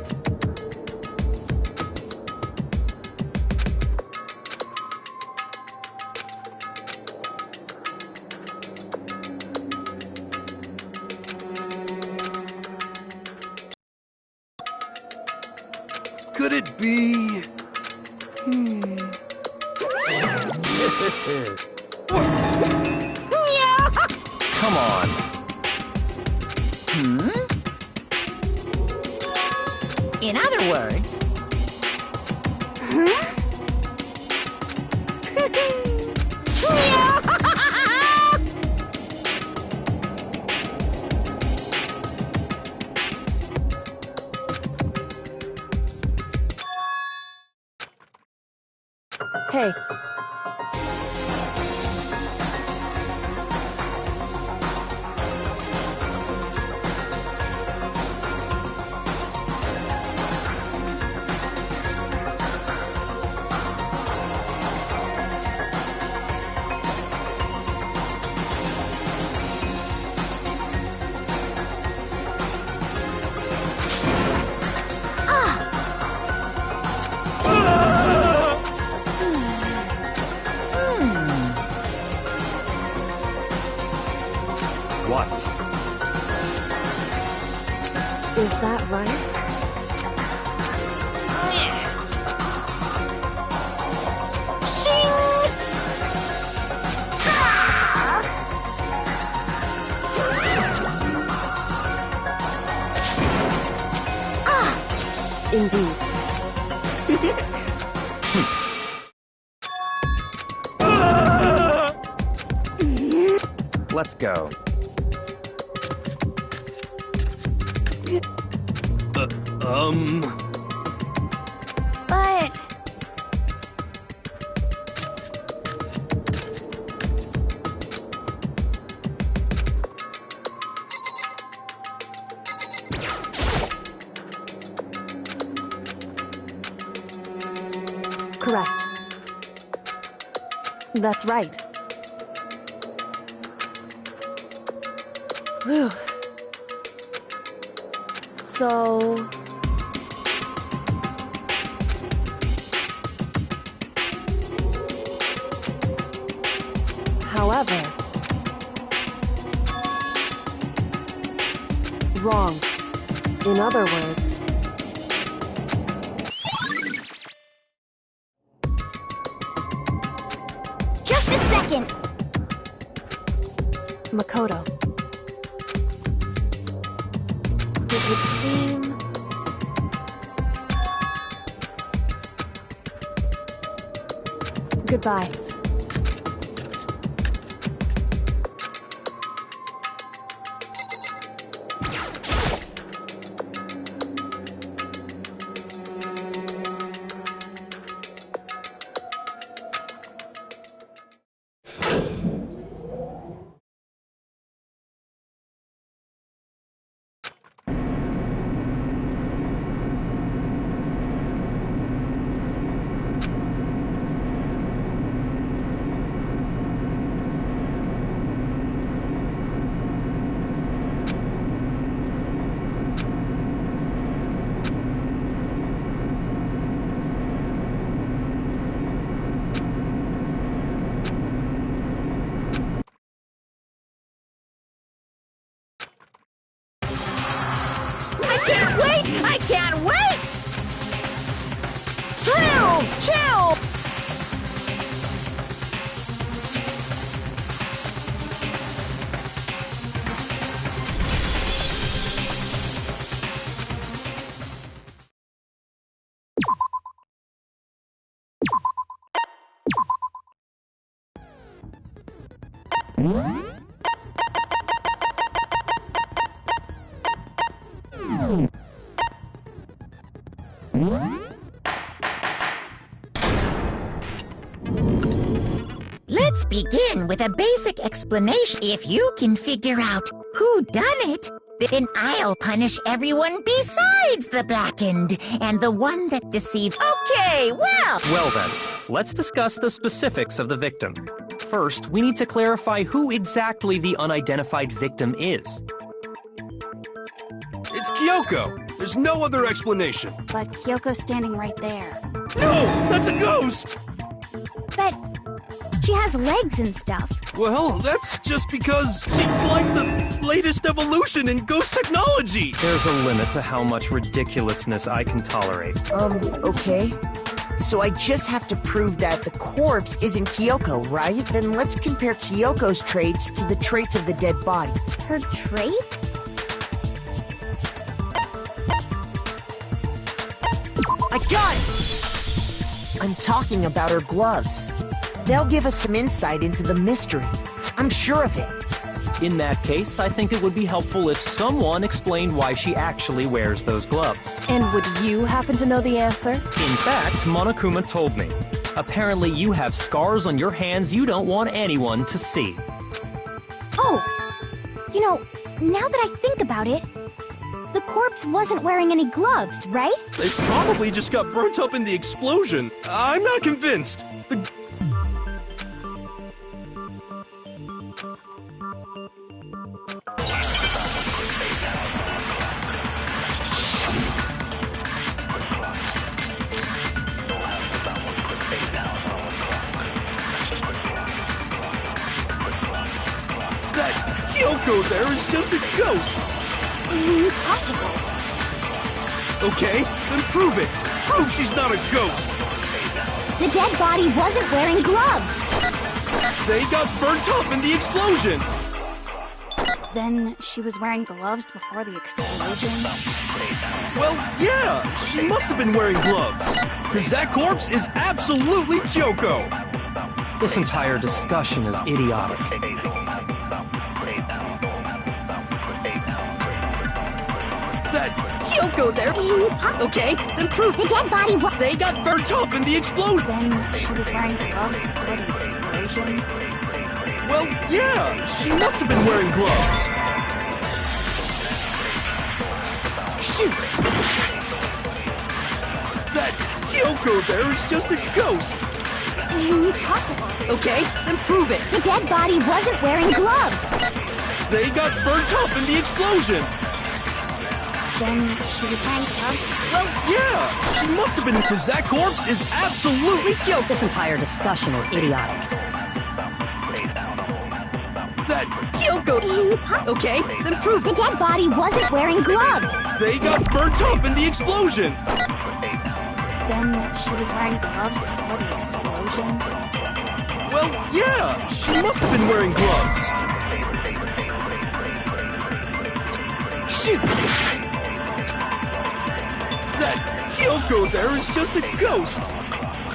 Could it be? Come on. In other words... Hey, What? is that right? Indeed. Let's go. But... Correct. That's right. Whew. So... However... Wrong. In other words... Just a second! Makoto. It would seem... Goodbye. I can't wait! Thrills, chill! Let's begin with a basic explanation. If you can figure out who done it, then I'll punish everyone besides the blackened and the one that deceived. Okay, well... Well then, let's discuss the specifics of the victim. First, we need to clarify who exactly the unidentified victim is. It's Kyoko. There's no other explanation. But Kyoko's standing right there. No! That's a ghost! But she has legs and stuff. Well, that's just because she's like the latest evolution in ghost technology! There's a limit to how much ridiculousness I can tolerate. Okay. So I just have to prove that the corpse isn't Kyoko, right? Then let's compare Kyoko's traits to the traits of the dead body. Her trait? I got it! I'm talking about her gloves. They'll give us some insight into the mystery. I'm sure of it. In that case, I think it would be helpful if someone explained why she actually wears those gloves. And would you happen to know the answer? In fact, Monokuma told me. Apparently you have scars on your hands you don't want anyone to see. Oh! You know, now that I think about it, the corpse wasn't wearing any gloves, right? They probably just got burnt up in the explosion. I'm not convinced. That Kyoko there is just a ghost. Impossible. Okay, then prove it. Prove she's not a ghost. The dead body wasn't wearing gloves. They got burnt up in the explosion. Then she was wearing gloves before the explosion. Well, yeah, she must have been wearing gloves. Because that corpse is absolutely Kyoko. This entire discussion is idiotic. That Kyoko there. Okay, then prove The dead body was... they got burnt up in the explosion. Then she was wearing gloves before the explosion. Well, yeah, she must have been wearing gloves. Shoot! That Kyoko there is just a ghost. Impossible. Okay, then prove it. The dead body wasn't wearing gloves. They got burnt up in the explosion. Then she was wearing gloves. Well, yeah, she must have been because that corpse is absolutely Kyoko. This entire discussion is idiotic. That Kyoko. Okay, then prove The it. dead body wasn't wearing gloves. they got burnt up in the explosion. Then she was wearing gloves before the explosion. Well, yeah, she must have been wearing gloves. Shoot! That Kyoko there is just a ghost.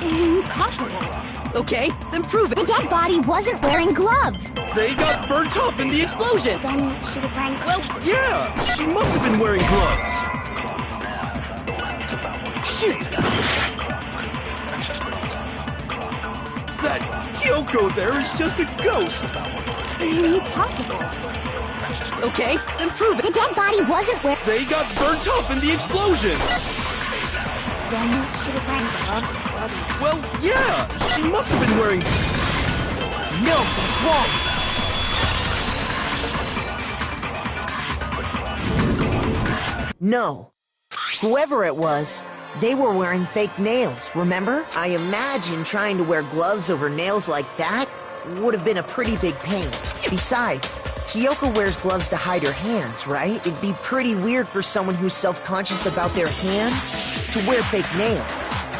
Impossible. Okay, then prove The it. dead body wasn't wearing gloves. They got burnt up in the explosion. Then she was wearing... Well, yeah, she must have been wearing gloves. Shoot! That Kyoko there is just a ghost. Impossible. Okay, then prove The it. dead body wasn't wearing... They got burnt up in the explosion. Then she was wearing gloves before the... Well, yeah, she must have been wearing... No, that's wrong! No. Whoever it was, they were wearing fake nails, remember? I imagine trying to wear gloves over nails like that would have been a pretty big pain. Besides, Kyoko wears gloves to hide her hands, right? It'd be pretty weird for someone who's self-conscious about their hands to wear fake nails.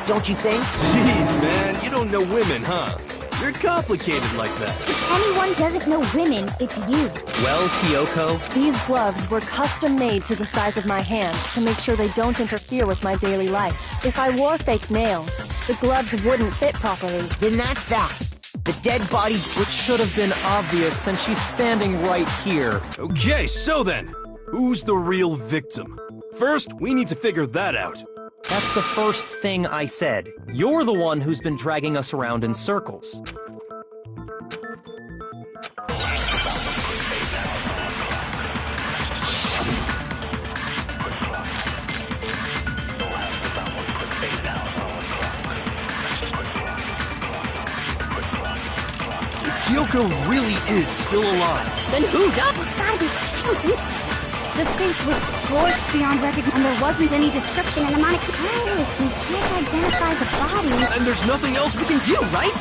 Don't you think? Jeez, man, you don't know women, huh? You're complicated like that. If anyone doesn't know women, it's you. Well, Kyoko, These gloves were custom made to the size of my hands to make sure they don't interfere with my daily life. If I wore fake nails, the gloves wouldn't fit properly. Then that's that. The dead body... which should have been obvious since she's standing right here. Okay, so then, who's the real victim? First, we need to figure that out. That's the first thing I said. You're the one who's been dragging us around in circles. Kyoko really is still alive. Then who done? It's gotta be. I don't think so. The face was scorched beyond recognition, and there wasn't any description, and the mnemonic. Oh, we can't identify the body. And there's nothing else we can do, right?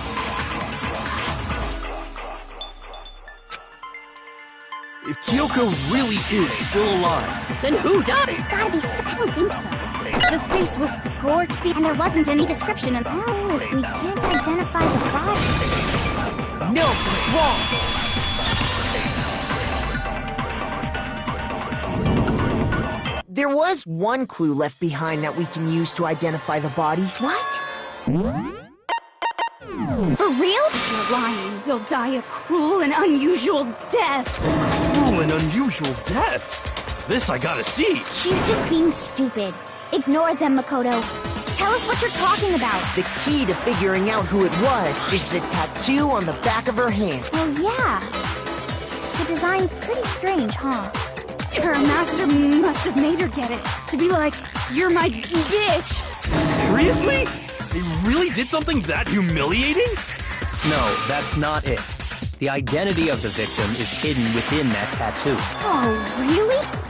If Kyoko really is still alive, Then who done? It's gotta be. I don't think so. The face was scorched, and there wasn't any description, and oh, if we can't identify the body. No, what's wrong? There was one clue left behind that we can use to identify the body. What? For real? If you're lying, you'll die a cruel and unusual death. cruel and unusual death. This I gotta see. She's just being stupid. Ignore them, Makoto. Tell us what you're talking about. The key to figuring out who it was is the tattoo on the back of her hand. Oh, yeah. The design's pretty strange, huh? Her master must have made her get it. To be like, you're my bitch. Seriously? They really did something that humiliating? No, that's not it. The identity of the victim is hidden within that tattoo. Oh, really?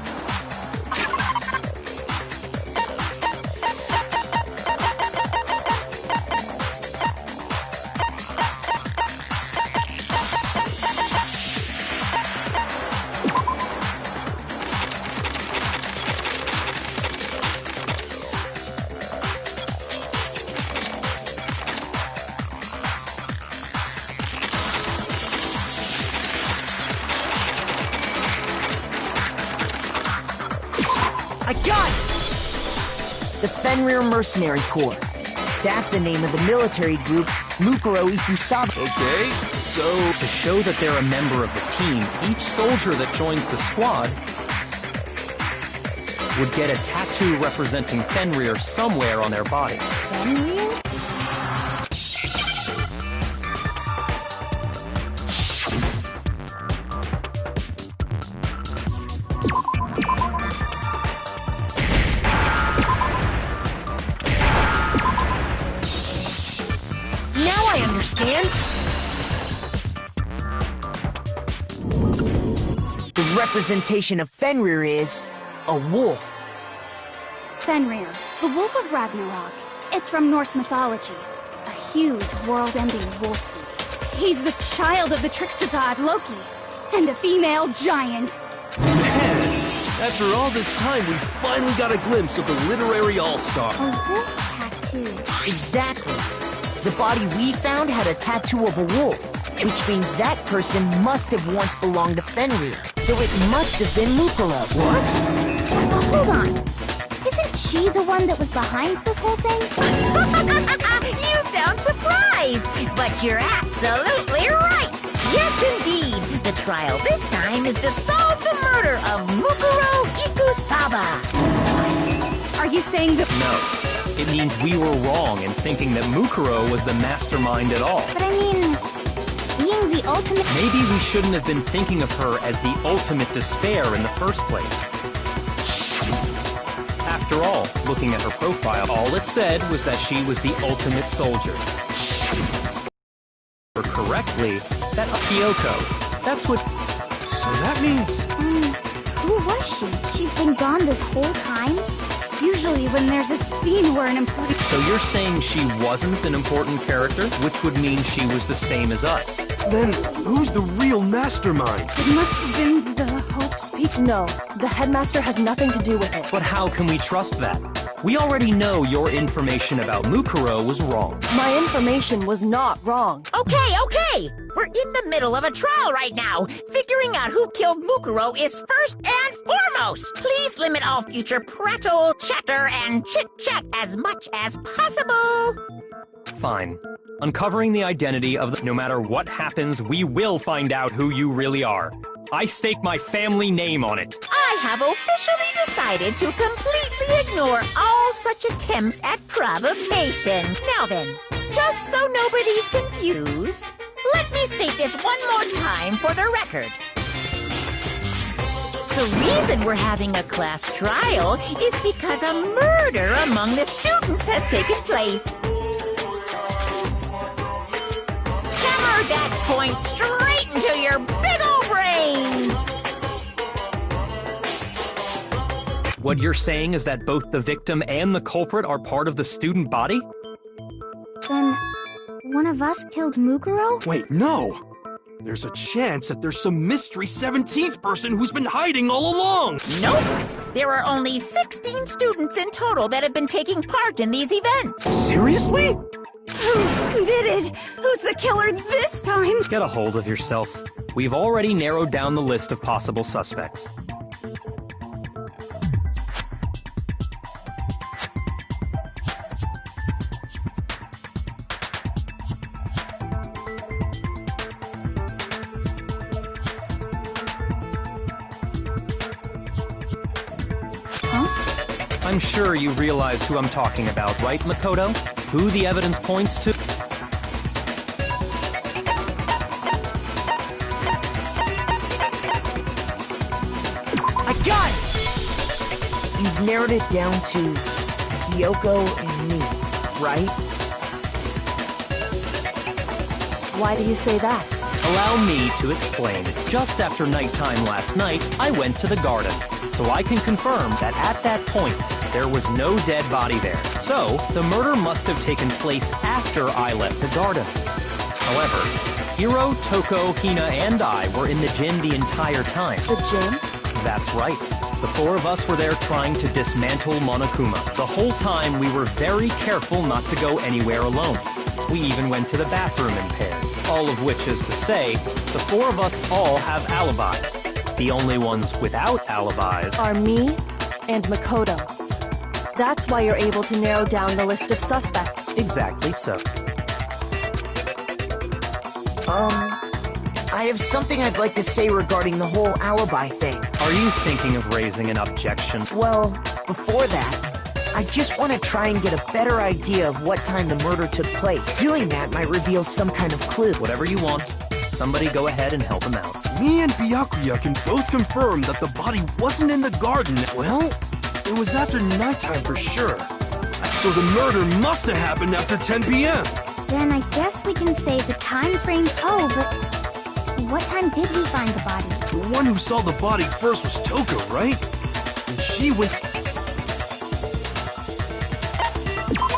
I got it! The Fenrir Mercenary Corps. That's the name of the military group Mukuro Ikusaba. Okay, so... To show that they're a member of the team, each soldier that joins the squad would get a tattoo representing Fenrir somewhere on their body. Fenrir? Now I understand. The representation of Fenrir is a wolf. Fenrir, the Wolf of Ragnarok. It's from Norse mythology. A huge, world-ending wolf beast. He's the child of the trickster god Loki, and a female giant. Man, after all this time, we finally got a glimpse of the literary all-star. A wolf tattoo. Exactly. The body we found had a tattoo of a wolf, which means that person must have once belonged to Fenrir. So it must have been Mukuro. What? Oh, hold on. Isn't she the one that was behind this whole thing? You sound surprised, but you're absolutely right. Yes, indeed. The trial this time is to solve the murder of Mukuro Ikusaba. Are you saying that? No. It means we were wrong in thinking that Mukuro was the mastermind at all. But I mean, being the ultimate. Maybe we shouldn't have been thinking of her as the ultimate despair in the first place. After all, looking at her profile, all it said was that she was the ultimate soldier. Or correctly, that Kyoko. That's what... So that means... Who was she? She's been gone this whole time? Usually when there's a scene where an important... So you're saying she wasn't an important character, which would mean she was the same as us. Then, who's the real mastermind? It must have been the Hope Speak. No, the headmaster has nothing to do with it. But how can we trust that? We already know your information about Mukuro was wrong. My information was not wrong. Okay. We're in the middle of a trial right now. Figuring out who killed Mukuro is first and foremost. Please limit all future prattle, chatter, and chit-chat as much as possible. Fine. Uncovering the identity of the... No matter what happens, we will find out who you really are. I stake my family name on it. I have officially decided to completely ignore all such attempts at provocation. Now then, just so nobody's confused, let me state this one more time for the record. The reason we're having a class trial is because a murder among the students has taken place. Hammer that point straight into your big ol' brains! What you're saying is that both the victim and the culprit are part of the student body? Then, one of us killed Mukuro? Wait, no! There's a chance that there's some mystery 17th person who's been hiding all along! Nope! There are only 16 students in total that have been taking part in these events. Seriously? Who did it? Who's the killer this time? Get a hold of yourself. We've already narrowed down the list of possible suspects. I'm sure you realize who I'm talking about, right, Makoto? Who the evidence points to? I got it! You've narrowed it down to Kyoko and me, right? Why do you say that? Allow me to explain. Just after nighttime last night, I went to the garden. So I can confirm that at that point, there was no dead body there. So, the murder must have taken place after I left the garden. However, Hiro, Toko, Hina, and I were in the gym the entire time. The gym? That's right. The four of us were there trying to dismantle Monokuma. The whole time, we were very careful not to go anywhere alone. We even went to the bathroom in pairs. All of which is to say, the four of us all have alibis. The only ones without alibis Are me and Makoto. That's why you're able to narrow down the list of suspects. exactly so. I have something I'd like to say regarding the whole alibi thing. Are you thinking of raising an objection? Well, before that, I just want to try and get a better idea of what time the murder took place. Doing that might reveal some kind of clue. Whatever you want. Somebody go ahead and help him out. Me and Byakuya can both confirm that the body wasn't in the garden. Well, it was after nighttime for sure. So the murder must have happened after 10 p.m. Then I guess we can say the time frame. Oh, but what time did we find the body? The one who saw the body first was Toko, right? And she went...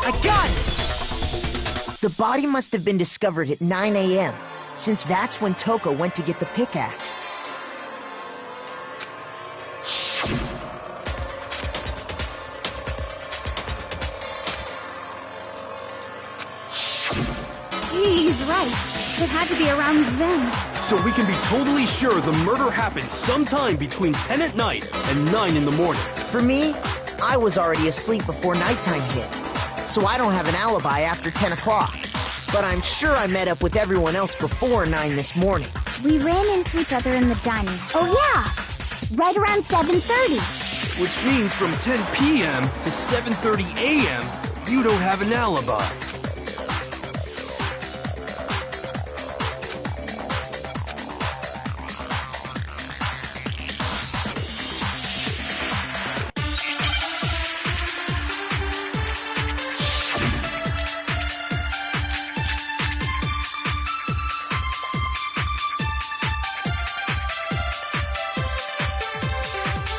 I got it! The body must have been discovered at 9 a.m., since that's when Toko went to get the pickaxe. He's right. It had to be around then. So we can be totally sure the murder happened sometime between 10 at night and 9 in the morning. For me, I was already asleep before nighttime hit, so I don't have an alibi after 10 o'clock. But I'm sure I met up with everyone else before 9 this morning. We ran into each other in the dining. Oh yeah! Right around 7:30. Which means from 10 p.m. to 7:30 a.m., you don't have an alibi.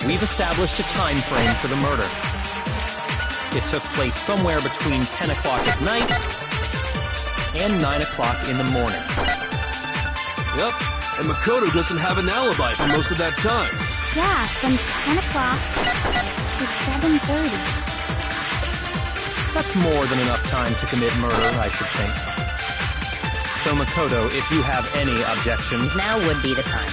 We've established a time frame for the murder. It took place somewhere between 10 o'clock at night and 9 o'clock in the morning. Yep, and Makoto doesn't have an alibi for most of that time. Yeah, from 10 o'clock to 7:30. That's more than enough time to commit murder, I should think. So Makoto, if you have any objections, Now would be the time.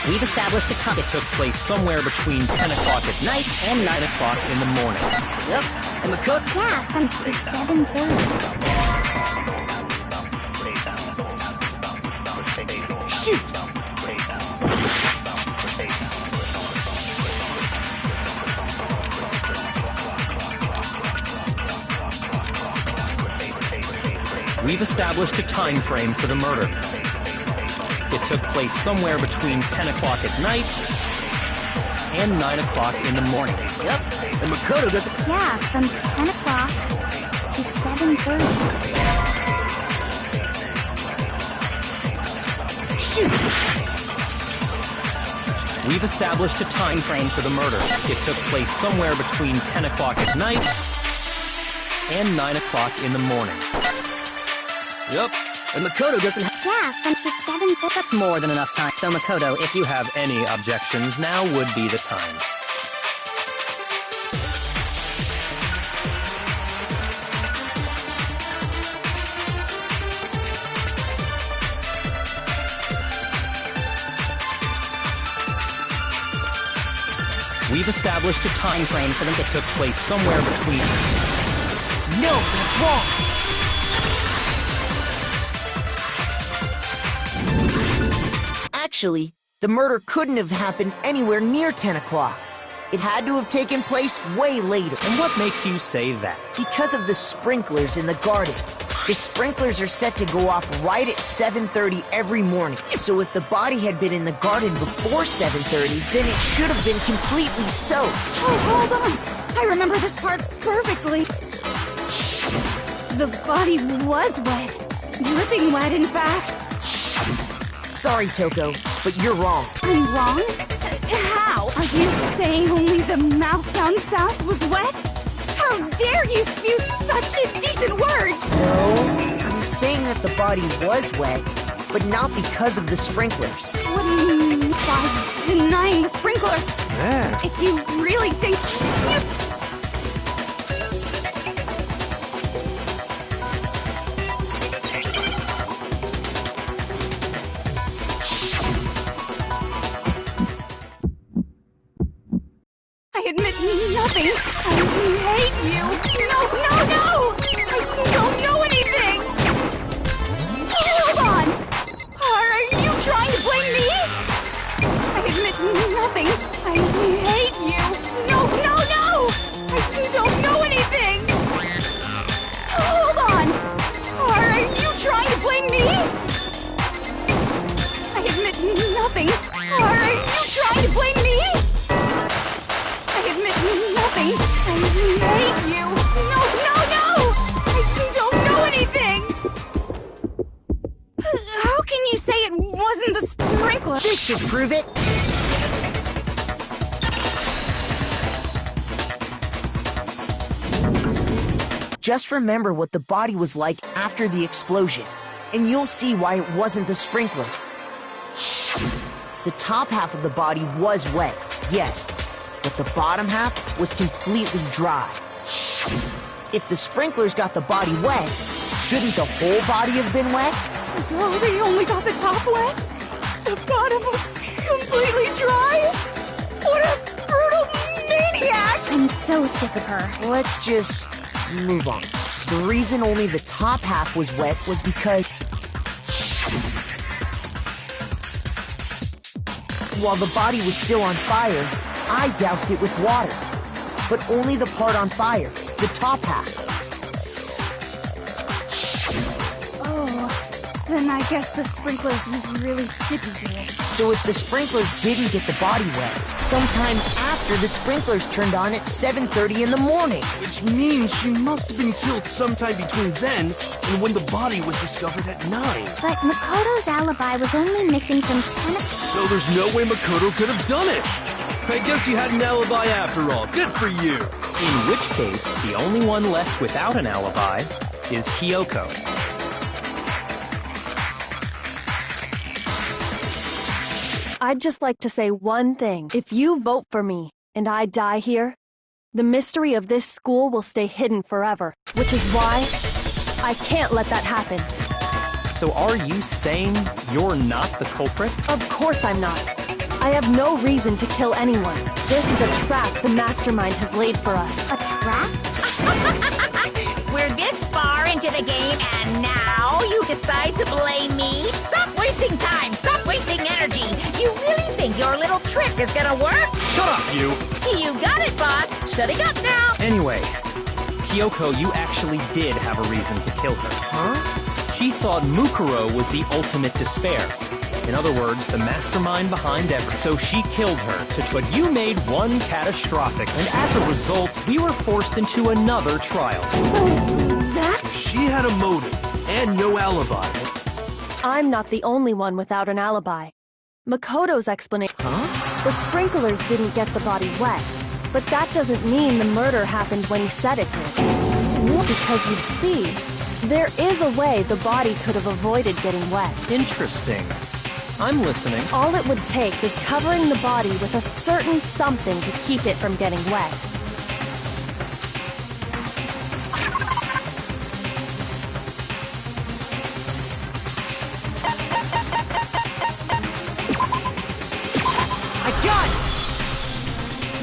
We've established a time. it took place somewhere between 10 o'clock at night and 9 o'clock in the morning. Yep. And Makoto. Yeah, from 7:30. Shoot! We've established a time frame for the murder. It took place somewhere between 10 o'clock at night and 9 o'clock in the morning. Yep. And Makoto doesn't... Yeah, from 10 o'clock to 7:30. Shoot! We've established a time frame for the murder. It took place somewhere between 10 o'clock at night and 9 o'clock in the morning. Yep. And Makoto doesn't have... Yeah, since it's 7:30. That's more than enough time. So Makoto, If you have any objections, now would be the time. We've established a time frame for them. It took place somewhere between... No, that's wrong! Actually, the murder couldn't have happened anywhere near 10 o'clock. It had to have taken place way later. And what makes you say that? Because of the sprinklers in the garden. The sprinklers are set to go off right at 7:30 every morning. So if the body had been in the garden before 7:30, then it should have been completely soaked. Oh, hold on. I remember this part perfectly. The body was wet. Dripping wet, in fact. Sorry, Toko, but you're wrong. I'm wrong? How? Are you saying only the mouth down south was wet? How dare you spew such indecent words! No, I'm saying that the body was wet, but not because of the sprinklers. What do you mean by denying the sprinkler? Man. If you really think you... I admit nothing. I hate you. No! I don't know anything. Hold on. Are you trying to blame me? I admit nothing. I hate you. No! I don't know anything. Hold on. Are you trying to blame me? I admit nothing. Are you trying to blame me? Nothing. I hate you. No! I don't know anything. How can you say it wasn't the sprinkler? This should prove it. Just remember what the body was like after the explosion, and you'll see why it wasn't the sprinkler. The top half of the body was wet, yes, but the bottom half was completely dry. If the sprinklers got the body wet, shouldn't the whole body have been wet? So they only got the top wet? The bottom was completely dry? What a brutal maniac! I'm so sick of her. Let's just move on. The reason only the top half was wet was because while the body was still on fire, I doused it with water. But only the part on fire, the top half. Oh, then I guess the sprinklers really didn't do it. So if the sprinklers didn't get the body wet, sometime after the sprinklers turned on at 7:30 in the morning. Which means she must have been killed sometime between then and when the body was discovered at 9. But Makoto's alibi was only missing from 10 o'clock. So there's no way Makoto could have done it. I guess you had an alibi after all. Good for you. In which case, the only one left without an alibi is Kyoko. I'd just like to say one thing. If you vote for me and I die here, the mystery of this school will stay hidden forever, which is why I can't let that happen. So are you saying you're not the culprit? Of course I'm not. I have no reason to kill anyone. This is a trap the mastermind has laid for us. A trap? We're this far into the game, and now you decide to blame me? Stop wasting time! Stop wasting energy! You really think your little trick is gonna work? Shut up, you! You got it, boss! Shutting up now! Anyway, Kyoko, you actually did have a reason to kill her. Huh? She thought Mukuro was the ultimate despair. In other words, the mastermind behind everything. So she killed her, but you made one catastrophic, and as a result, we were forced into another trial. So that... If she had a motive and no alibi, I'm not the only one without an alibi. Makoto's explanation. Huh? The sprinklers didn't get the body wet, but that doesn't mean the murder happened when he said it did. Because you see, there is a way the body could have avoided getting wet. Interesting. I'm listening. All it would take is covering the body with a certain something to keep it from getting wet. I got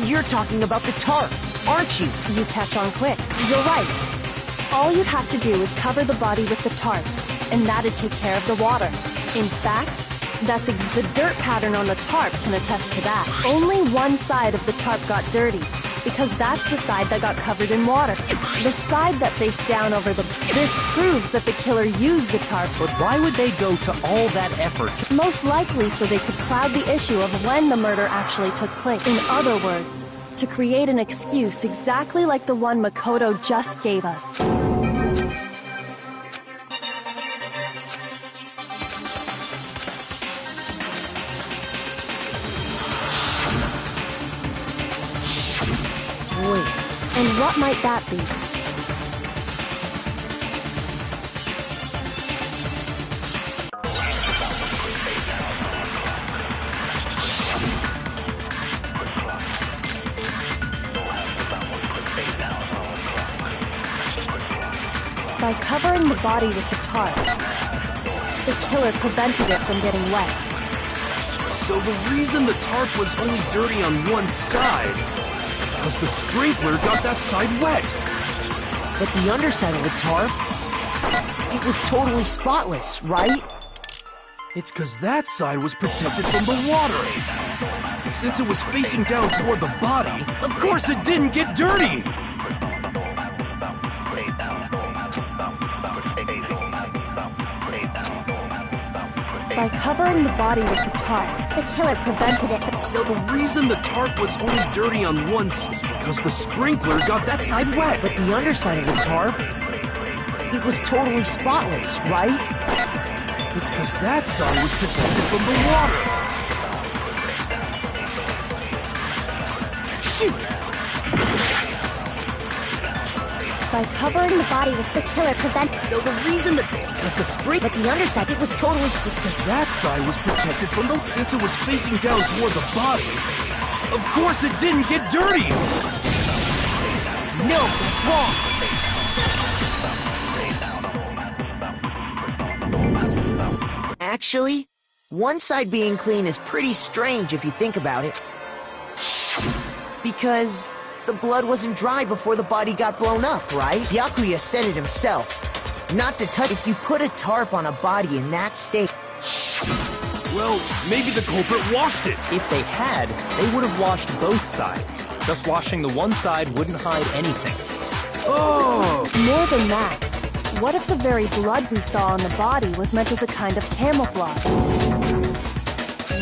it! You're talking about the tarp, aren't you? You catch on quick. You're right. All you'd have to do is cover the body with the tarp, and that'd take care of the water. In fact, the dirt pattern on the tarp can attest to that. Only one side of the tarp got dirty, because that's the side that got covered in water. The side that faced down over This proves that the killer used the tarp. But why would they go to all that effort? Most likely so they could cloud the issue of when the murder actually took place. In other words, to create an excuse exactly like the one Makoto just gave us. Wait. And what might that be? By covering the body with the tarp, the killer prevented it from getting wet. So the reason the tarp was only dirty on one side is because the sprinkler got that side wet. But the underside of the tarp, it was totally spotless, right? It's because that side was protected from the water. Since it was facing down toward the body, of course it didn't get dirty. By covering the body with the tarp, the killer prevented it from... So the reason the tarp was only dirty on one side is because the sprinkler got that side wet. But the underside of the tarp, it was totally spotless, right? It's because that side was protected from the water. Shoot! By covering the body with the killer prevents... So the reason that... Because the spring... But the underside, it was totally... It's because that side was protected from the... Since it was facing down toward the body, of course it didn't get dirty! No, that's wrong! Actually, one side being clean is pretty strange if you think about it. Because the blood wasn't dry before the body got blown up, right? Byakuya said it himself. Not to touch. If you put a tarp on a body in that state... Well, maybe the culprit washed it. If they had, they would have washed both sides. Just washing the one side wouldn't hide anything. Oh! More than that, what if the very blood we saw on the body was meant as a kind of camouflage?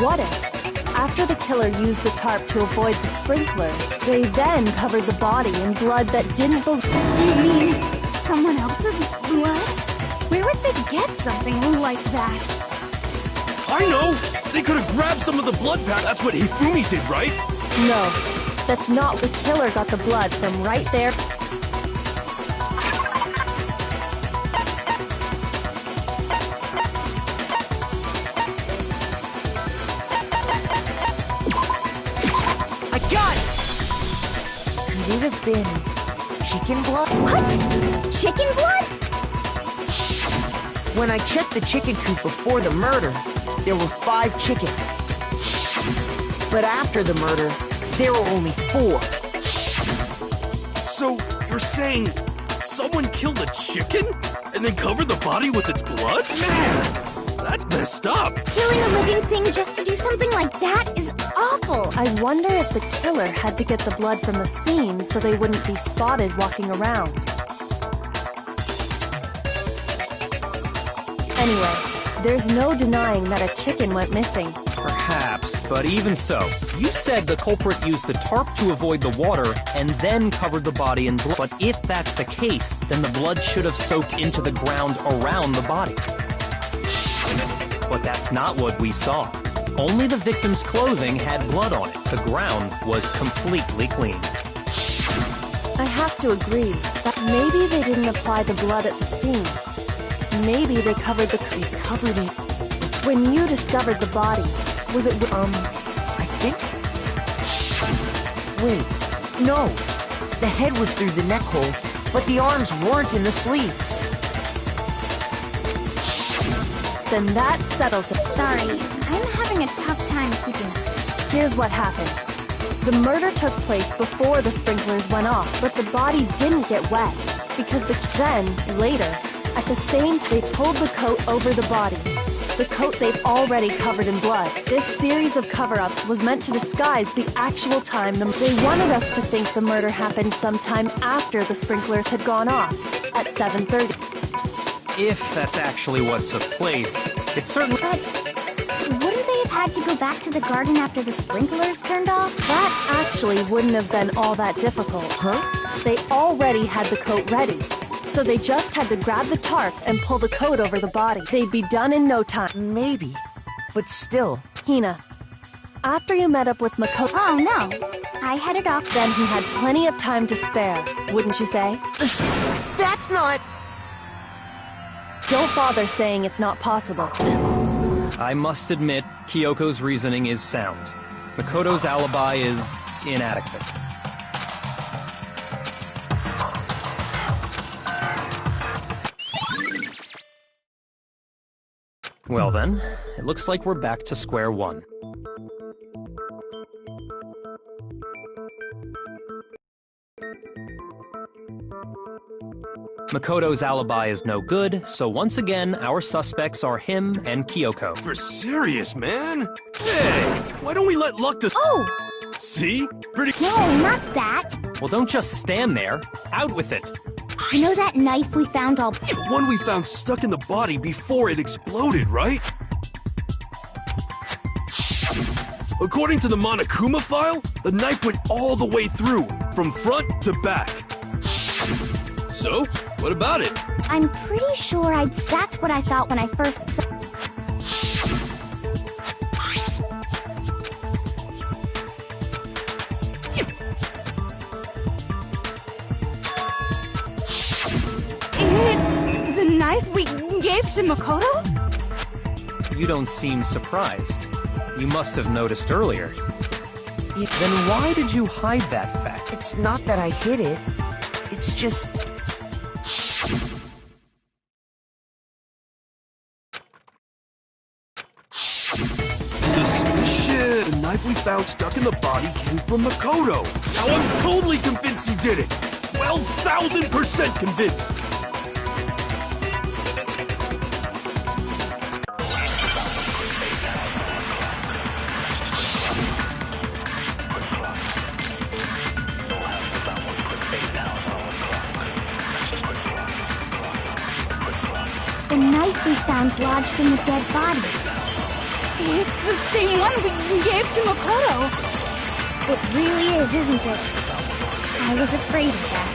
What if, after the killer used the tarp to avoid the sprinklers, they then covered the body in blood that didn't belong? You mean someone else's blood? Where would they get something like that? I know! They could have grabbed some of the blood pack. That's what Hifumi did, right? No, that's not. The killer got the blood from right there. I got it! Could it have been... chicken blood? What? Chicken blood? When I checked the chicken coop before the murder, there were 5 chickens. But after the murder, there were only 4. So, you're saying someone killed a chicken and then covered the body with its blood? Man, that's messed up. Killing a living thing just to do something like that is awful. I wonder if the killer had to get the blood from the scene so they wouldn't be spotted walking around. Anyway, there's no denying that a chicken went missing. Perhaps, but even so, you said the culprit used the tarp to avoid the water and then covered the body in blood. But if that's the case, then the blood should have soaked into the ground around the body. But that's not what we saw. Only the victim's clothing had blood on it. The ground was completely clean. I have to agree that maybe they didn't apply the blood at the scene. Maybe they covered the... They covered it. When you discovered the body, was it... I think... Wait, no. The head was through the neck hole, but the arms weren't in the sleeves. Then that settles it. Sorry, I'm having a tough time keeping up. Here's what happened. The murder took place before the sprinklers went off, but the body didn't get wet, because then, later, at the same time, they pulled the coat over the body. The coat they'd already covered in blood. This series of cover-ups was meant to disguise the actual time they wanted us to think the murder happened sometime after the sprinklers had gone off, at 7:30. If that's actually what took place, it certainly... But wouldn't they have had to go back to the garden after the sprinklers turned off? That actually wouldn't have been all that difficult. Huh? They already had the coat ready, so they just had to grab the tarp and pull the coat over the body. They'd be done in no time. Maybe, but still. Hina, after you met up with Makoto, Oh no, I headed off. then he had plenty of time to spare, wouldn't you say? That's not... Don't bother saying it's not possible. I must admit, Kyoko's reasoning is sound. Makoto's alibi is inadequate. Well then, it looks like we're back to square one. Makoto's alibi is no good, so once again, our suspects are him and Kyoko. For serious, man? Hey, why don't we let luck to... Oh! See? Pretty... No, not that! Well, don't just stand there. Out with it. You know that knife we found all... One we found stuck in the body before it exploded, right? According to the Monokuma file, the knife went all the way through, from front to back. So, what about it? I'm pretty sure that's what I thought when I first saw... It's the knife we gave to Makoto? You don't seem surprised. You must have noticed earlier. Then why did you hide that fact? It's not that I hid it. It's just... Suspicious! The knife we found stuck in the body came from Makoto. Now I'm totally convinced he did it. 12,000% convinced. The knife we found lodged in the dead body. It's the same one we gave to Makoto. It really is, isn't it? I was afraid of that.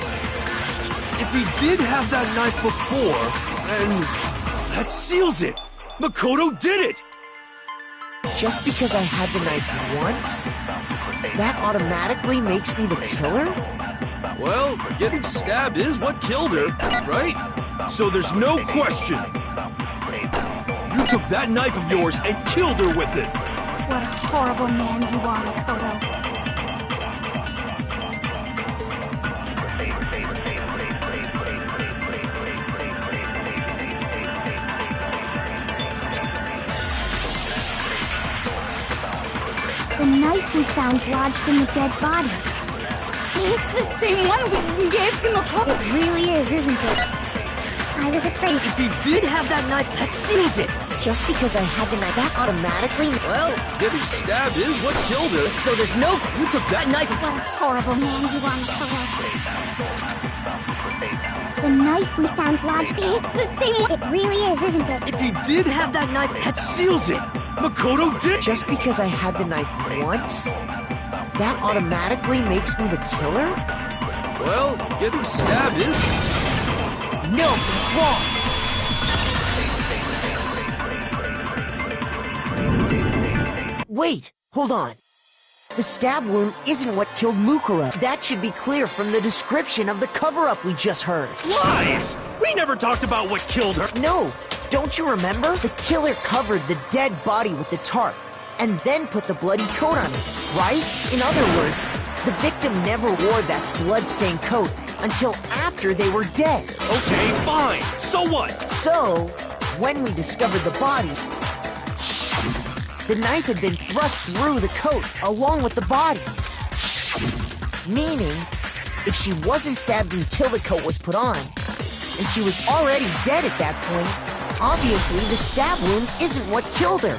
If he did have that knife before, then that seals it. Makoto did it. Just because I had the knife once, that automatically makes me the killer? Well, getting stabbed is what killed her, right? So there's no question. You took that knife of yours and killed her with it. What a horrible man you are, Makoto. The knife we found lodged in the dead body. It's the same one we gave to Makoto. It really is, isn't it? I was afraid. If he did have that knife, that seals it. Just because I had the knife, that automatically... Well, getting stabbed is what killed her. So there's no... You took that knife. What a horrible man you are, Makoto. The knife we found lodged... It's the same one. It really is, isn't it? If he did have that knife, that seals it. Makoto did. Just because I had the knife once, that automatically makes me the killer? Well, getting stabbed is... No, it's wrong! Wait, hold on. The stab wound isn't what killed Mukuro. That should be clear from the description of the cover-up we just heard. Lies! We never talked about what killed her. No, don't you remember? The killer covered the dead body with the tarp and then put the bloody coat on it, right? In other words, the victim never wore that blood-stained coat until after they were dead. Okay, fine. So what? So, when we discovered the body, the knife had been thrust through the coat along with the body. Meaning, if she wasn't stabbed until the coat was put on, and she was already dead at that point, obviously the stab wound isn't what killed her.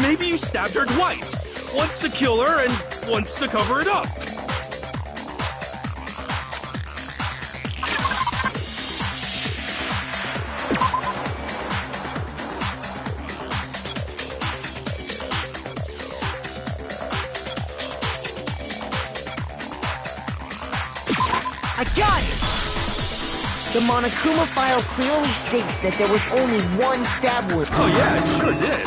Maybe you stabbed her twice. Once to kill her and once to cover it up. I got it! The Monokuma file clearly states that there was only one stab wound. Oh yeah, it sure did.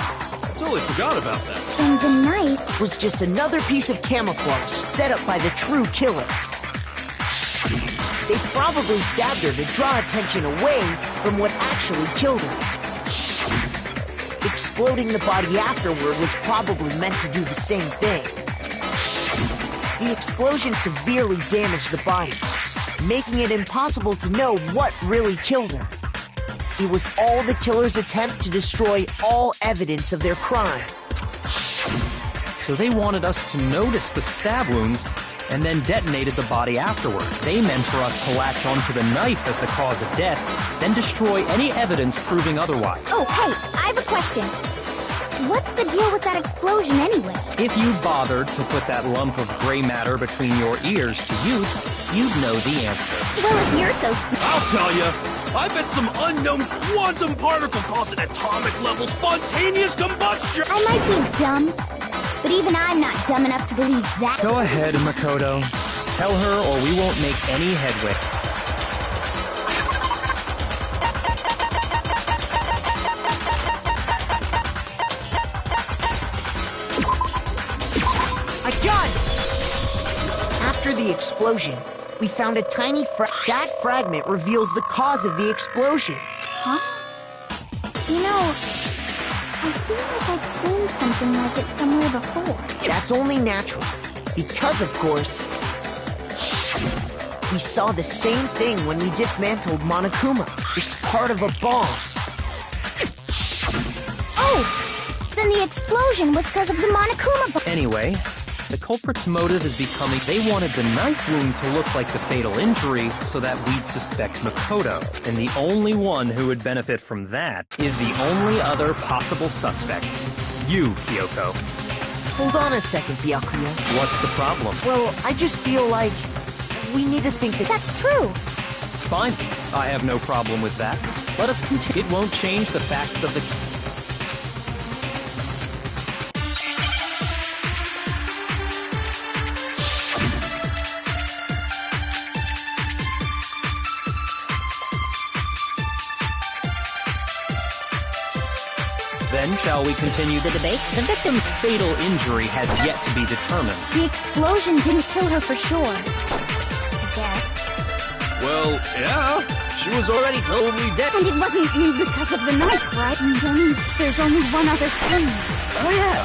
Totally forgot about that. And the knife Was just another piece of camouflage set up by the true killer. They probably stabbed her to draw attention away from what actually killed her. Exploding the body afterward was probably meant to do the same thing. The explosion severely damaged the body, making it impossible to know what really killed her. It was all the killer's attempt to destroy all evidence of their crime. So they wanted us to notice the stab wound and then detonated the body afterward. They meant for us to latch onto the knife as the cause of death, then destroy any evidence proving otherwise. Oh, hey, I have a question. What's the deal with that explosion anyway? If you bothered to put that lump of gray matter between your ears to use, you'd know the answer. Well, if you're so smart. I'll tell you. I bet some unknown quantum particle caused an atomic level spontaneous combustion. I might be dumb, but even I'm not dumb enough to believe that. Go ahead, Makoto. Tell her or we won't make any headway. I got it! After the explosion, we found a tiny that fragment reveals the cause of the explosion. Huh? You know, I feel like I've seen something like it somewhere before. That's only natural, because of course, we saw the same thing when we dismantled Monokuma. It's part of a bomb. Oh! Then the explosion was because of the Monokuma bomb. Anyway, the culprit's motive is becoming they wanted the knife wound to look like the fatal injury so that we'd suspect Makoto. And the only one who would benefit from that is the only other possible suspect. You, Kyoko. Hold on a second, Byakuya. What's the problem? Well, I just feel like we need to think that... That's true. Fine. I have no problem with that. Let us continue. It won't change the facts of the... Then, shall we continue the debate? The victim's fatal injury has yet to be determined. The explosion didn't kill her for sure. I guess. Well, yeah. She was already totally dead. And it wasn't because of the knife, right? And then there's only one other thing. Oh, yeah.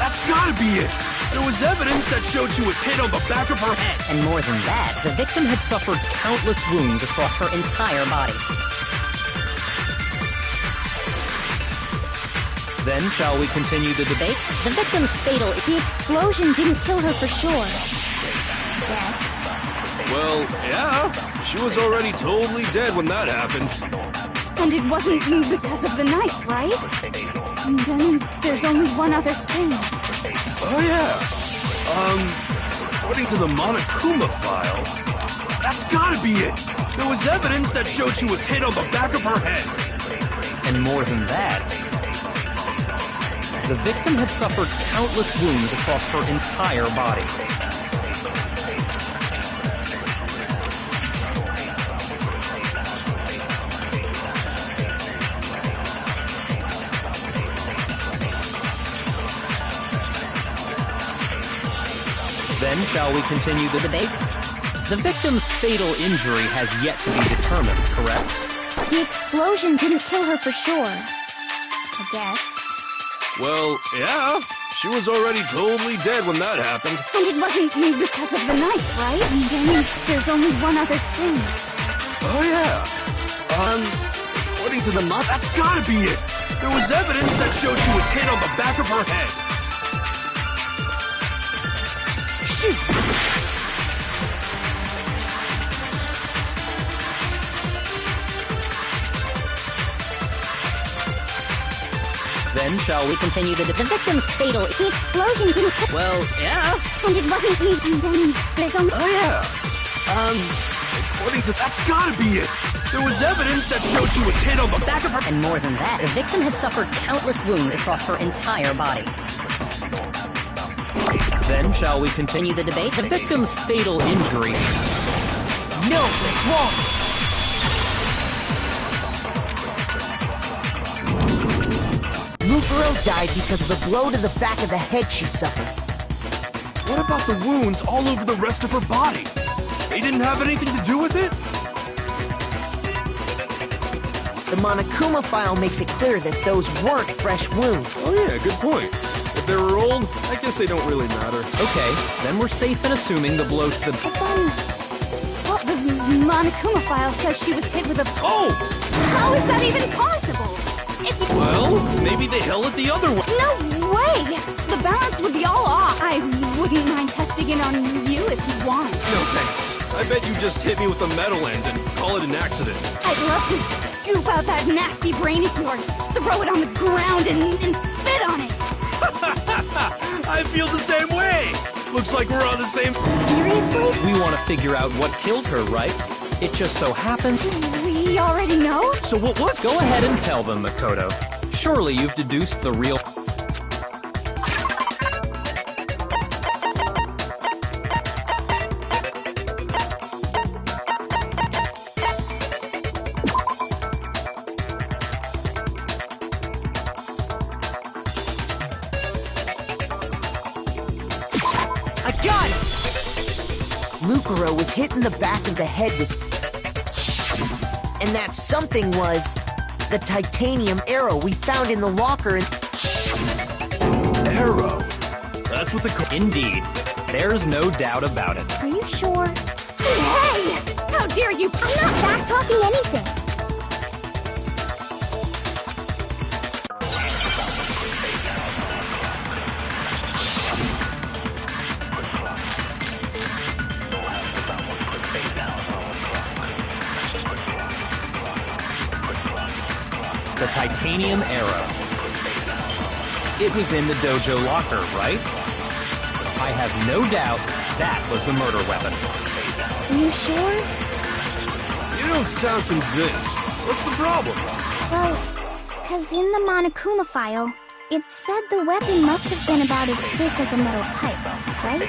That's gotta be it. There was evidence that showed she was hit on the back of her head. And more than that, The victim had suffered countless wounds across her entire body. Then, shall we continue the debate? the victim's fatal... The explosion didn't kill her for sure. Yes. Well, yeah. She was already totally dead when that happened. And it wasn't because of the knife, right? And then there's only one other thing. Oh, yeah. According to the Monokuma file, that's gotta be it. There was evidence that showed she was hit on the back of her head. And more than that, the victim had suffered countless wounds across her entire body. Then shall we continue the debate? The victim's fatal injury has yet to be determined, correct? The explosion didn't kill her for sure. I guess. Well, yeah. She was already totally dead when that happened. And it wasn't because of the knife, right? And then there's only one other thing. Oh, yeah. According to the map, that's gotta be it. There was evidence that showed she was hit on the back of her head. Shoot! Then shall we continue the victim's fatal. The explosion didn't kill. Well, yeah. And it wasn't me. And then there's only. Oh, yeah. According to... That's gotta be it. There was evidence that showed she was hit on the back of her... And more than that, the victim had suffered countless wounds across her entire body. Then shall we continue the debate? The victim's fatal injury... No, it's wrong! Mukuro died because of the blow to the back of the head she suffered. What about the wounds all over the rest of her body? They didn't have anything to do with it? The Monokuma file makes it clear that those weren't fresh wounds. Oh yeah, good point. If they were old, I guess they don't really matter. Okay, then we're safe in assuming the blow to the... But then... Well, the Monokuma file says she was hit with a... Oh! How is that even possible? Well, maybe they held it the other way. No way! The balance would be all off. I wouldn't mind testing it on you if you want. No thanks. I bet you just hit me with the metal end and call it an accident. I'd love to scoop out that nasty brain of yours, throw it on the ground and spit on it. I feel the same way. Looks like we're on the same... Seriously? We want to figure out what killed her, right? It just so happened... We already know? So what was... Go ahead and tell them, Makoto. Surely you've deduced the real... I got it! Mukuro was hit in the back of the head with... And that something was... the titanium arrow we found in the locker and... Arrow? That's what the... Indeed. There's no doubt about it. Are you sure? Hey! How dare you! I'm not back-talking anything. The titanium arrow. It was in the dojo locker, right? I have no doubt that was the murder weapon. Are you sure? You don't sound convinced. What's the problem? Well, because in the Monokuma file, it said the weapon must have been about as thick as a metal pipe, right?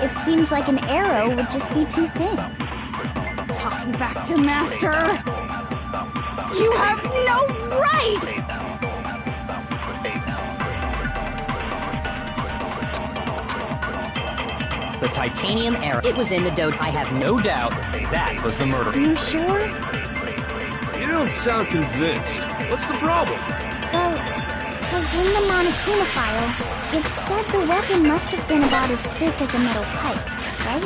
It seems like an arrow would just be too thin. Talking back to Master! You have no right! The titanium arrow. It was in the dojo. I have No doubt that was the murder. Are you sure? You don't sound convinced. What's the problem? Well, because in the Monokuma file, it said the weapon must have been about as thick as a metal pipe, right?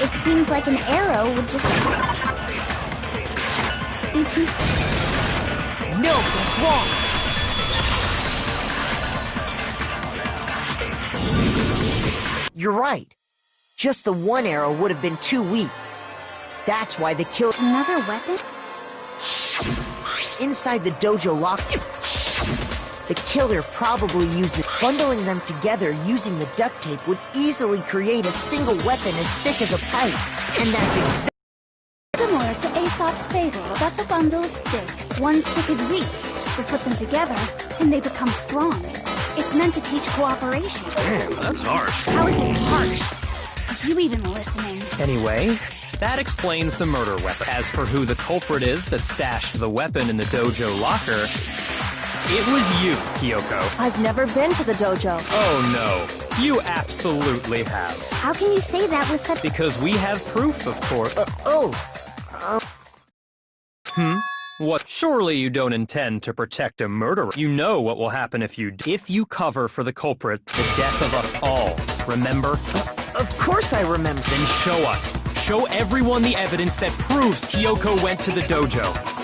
It seems like an arrow would just be too... No, that's wrong! You're right. Just the one arrow would have been too weak. That's why the killer... Another weapon? Inside the dojo locker, the killer probably used it. Bundling them together using the duct tape would easily create a single weapon as thick as a pipe. And that's exactly... Similar to Aesop's fable about the bundle of sticks. One stick is weak, but put them together, and they become strong. It's meant to teach cooperation. Damn, that's harsh. How is it harsh? Are you even listening? Anyway, that explains the murder weapon. As for who the culprit is that stashed the weapon in the dojo locker, it was you, Kyoko. I've never been to the dojo. Oh no. You absolutely have. How can you say that with such... Because we have proof, of course. What? Surely you don't intend to protect a murderer. You know what will happen if you cover for the culprit, the death of us all. Remember? Of course I remember. Then show us. Show everyone the evidence that proves Kyoko went to the dojo.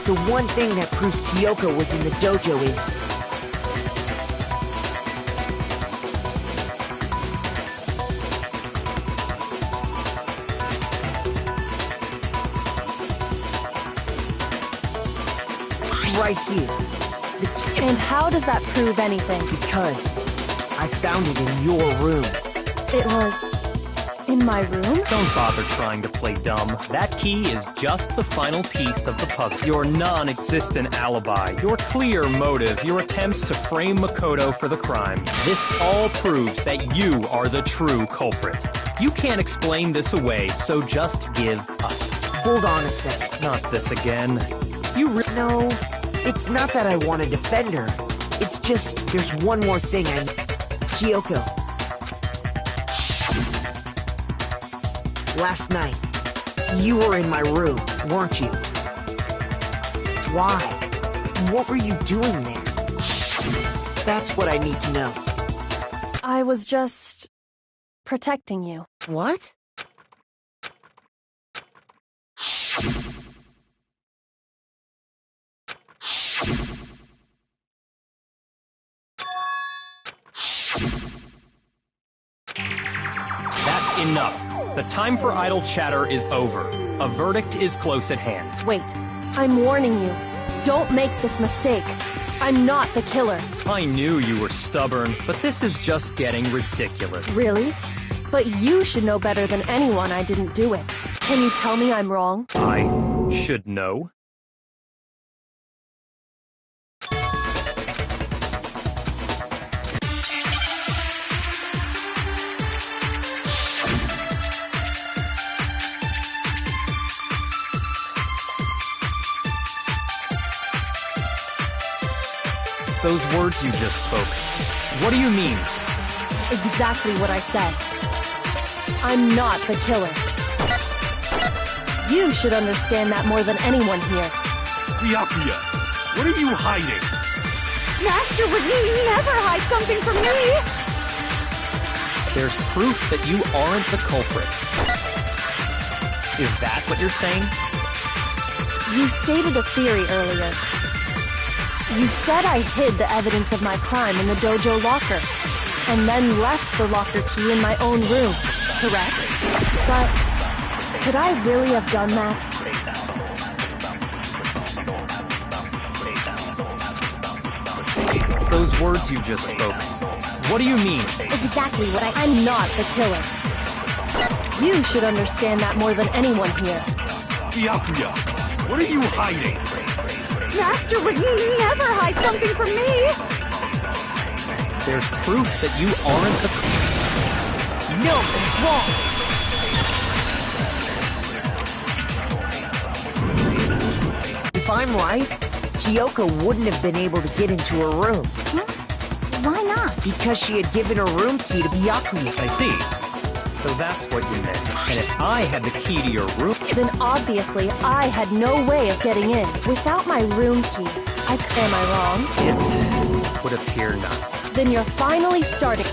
The one thing that proves Kyoko was in the dojo is... right here. And how does that prove anything? Because I found it in your room. It was... in my room? Don't bother trying to play dumb. That key is just the final piece of the puzzle. Your non-existent alibi, your clear motive, your attempts to frame Makoto for the crime. This all proves that you are the true culprit. You can't explain this away, so just give up. Hold on a second. Not this again. No, it's not that I want to defend her. It's just, there's one more thing I need. Kyoko. Last night, you were in my room, weren't you? Why? What were you doing there? That's what I need to know. I was just... protecting you. What? That's enough. The time for idle chatter is over. A verdict is close at hand. Wait, I'm warning you. Don't make this mistake. I'm not the killer. I knew you were stubborn, but this is just getting ridiculous. Really? But you should know better than anyone I didn't do it. Can you tell me I'm wrong? I should know. Those words you just spoke, what do you mean? Exactly what I said. I'm not the killer. You should understand that more than anyone here. Byakuya, what are you hiding? Master would never hide something from me! There's proof that you aren't the culprit. Is that what you're saying? You stated a theory earlier. You said I hid the evidence of my crime in the dojo locker, and then left the locker key in my own room, correct? But could I really have done that? Those words you just spoke, what do you mean? Exactly what I'm not the killer. You should understand that more than anyone here. Byakuya, what are you hiding? Master would never hide something from me! There's proof that you aren't the... No, it's wrong! If I'm right, Kyoko wouldn't have been able to get into her room. Huh? Why not? Because she had given her room key to Byakuya. I see. So that's what you meant. And if I had the key to your room... Then obviously I had no way of getting in. Without my room key, am I wrong? It would appear not. Then you're finally starting.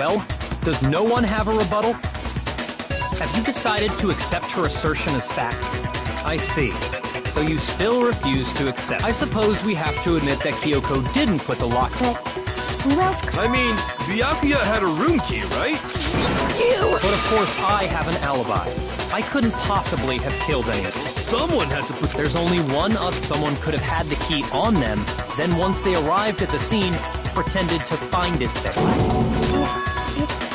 Well, does no one have a rebuttal? Have you decided to accept her assertion as fact? I see. So you still refuse to accept. I suppose we have to admit that Kyoko didn't put the lock. But who else could... I mean, Byakuya had a room key, right? But of course, I have an alibi. I couldn't possibly have killed anyone. Someone had to put... There's only one of someone could have had the key on them, then once they arrived at the scene, pretended to find it there.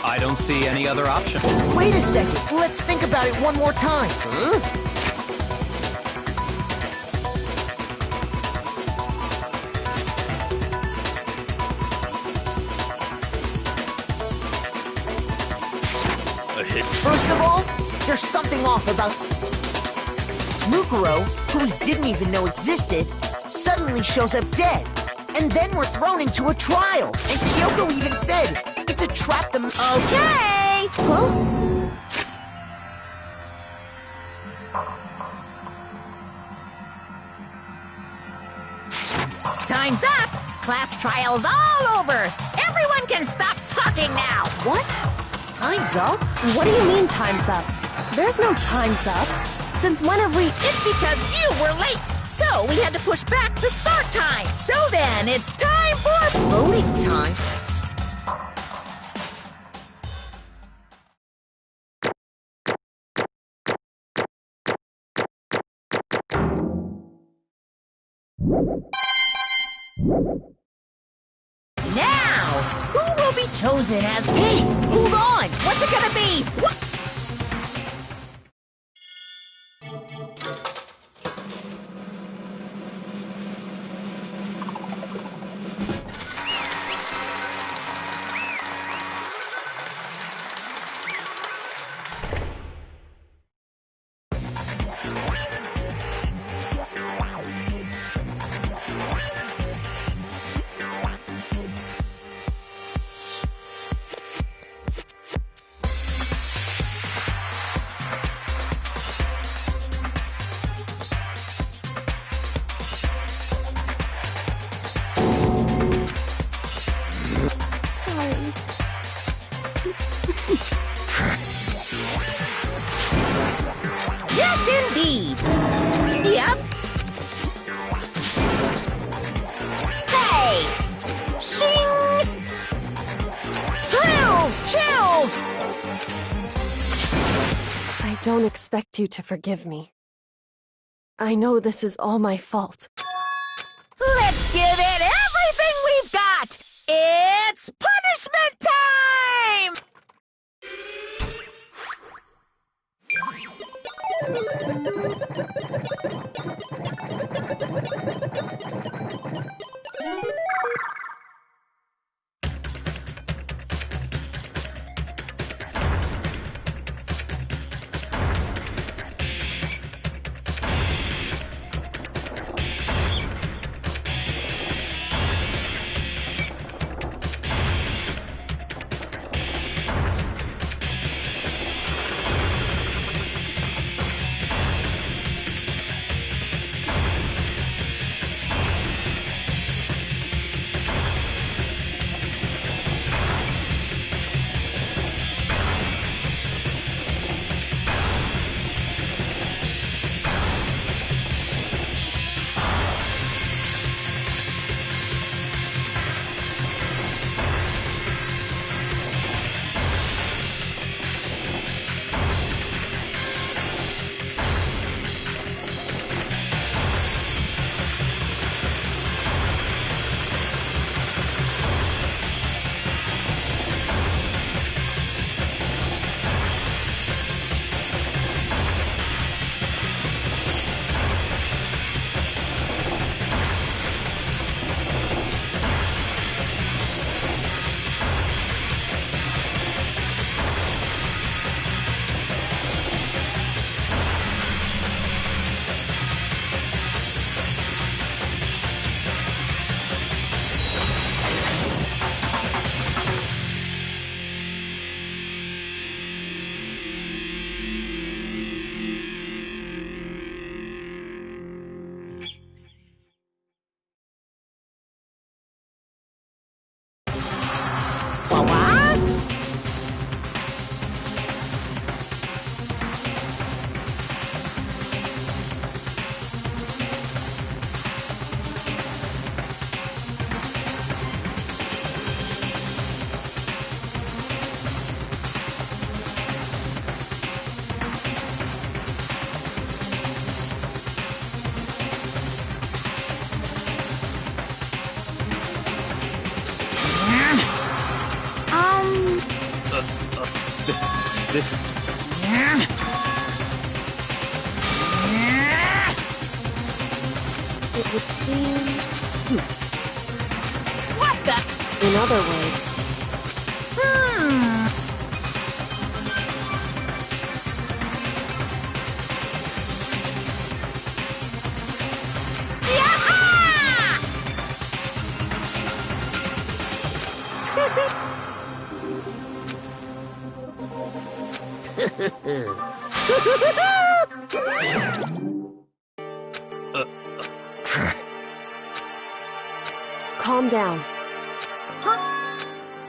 I don't see any other option. Wait a second. Let's think about it one more time. Huh? A hit. First of all, there's something off about... Mukuro, who we didn't even know existed, suddenly shows up dead. And then we're thrown into a trial. And Kyoko even said, it's a trap the... Okay! Huh? Time's up! Class trial's all over! Everyone can stop talking now! What? Time's up? What do you mean time's up? There's no time's up. Since when have we... It's because you were late! So we had to push back the start time! So then, it's time for... Voting time? Now! Who will be chosen as... Hey! Hold on! What's it gonna be? What? Sorry. Yes, indeed! Yep. Hey! Shing! Thrills! Chills! I don't expect you to forgive me. I know this is all my fault. Let's give it everything we've got! It's punishment time! This... It would seem... What the? In other words... Calm down.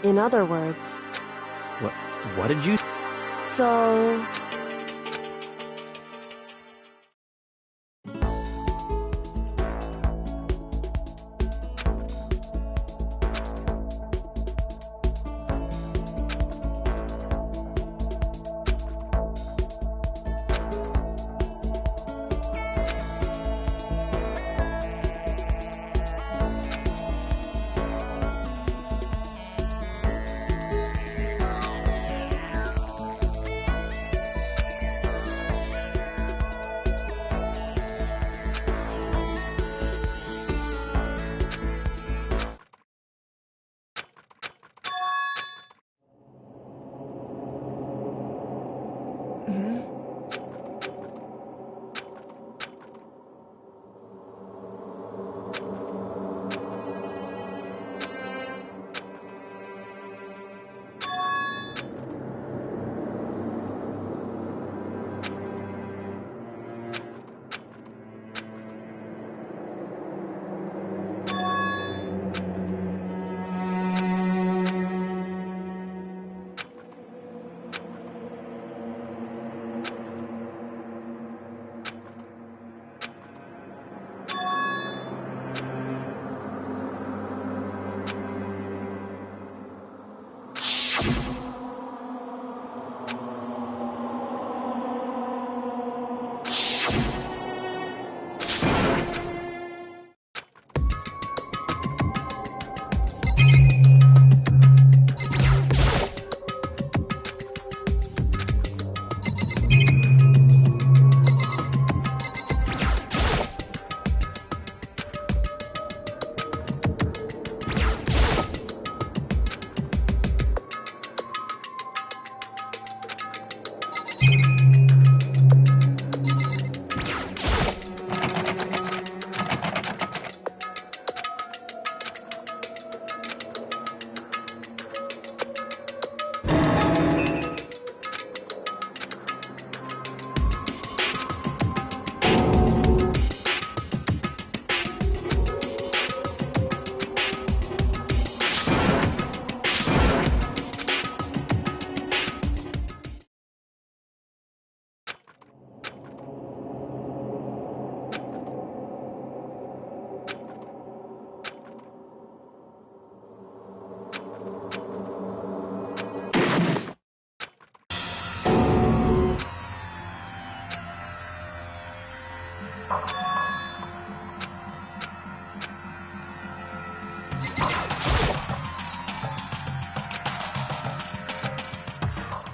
In other words... What did you... So...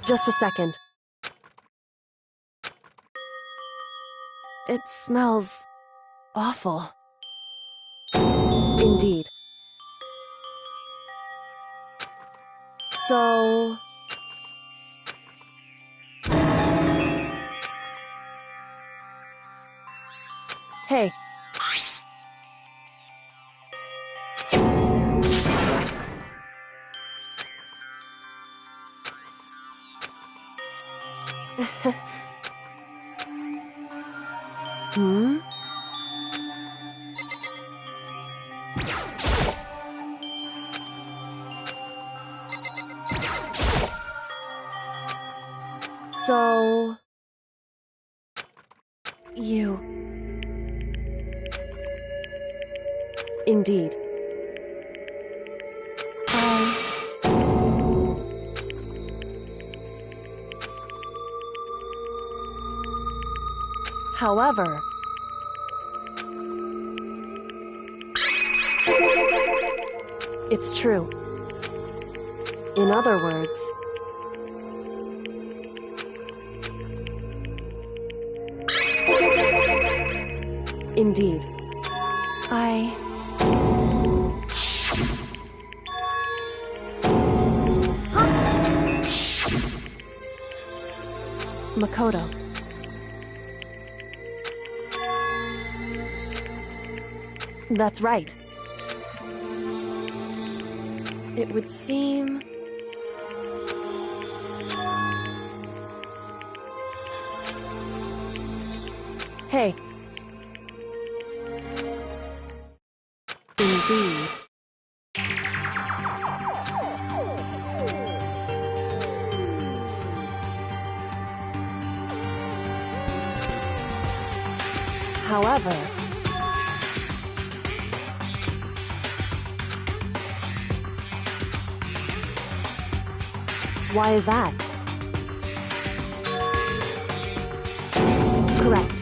Just a second. It smells awful. Indeed. So... Hey. Hmm? So... You... Indeed. However... It's true. In other words... Indeed. Makoto. That's right. It would seem... Hey. Indeed. However... Why is that? Correct.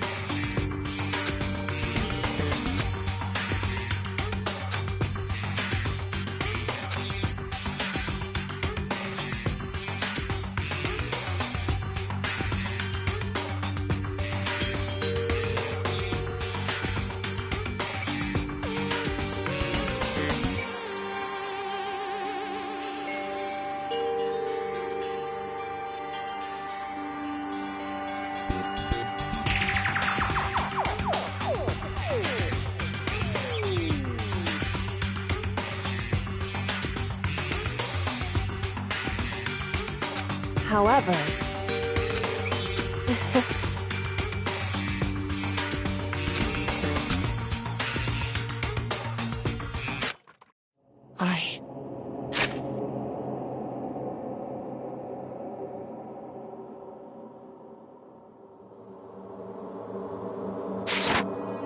However...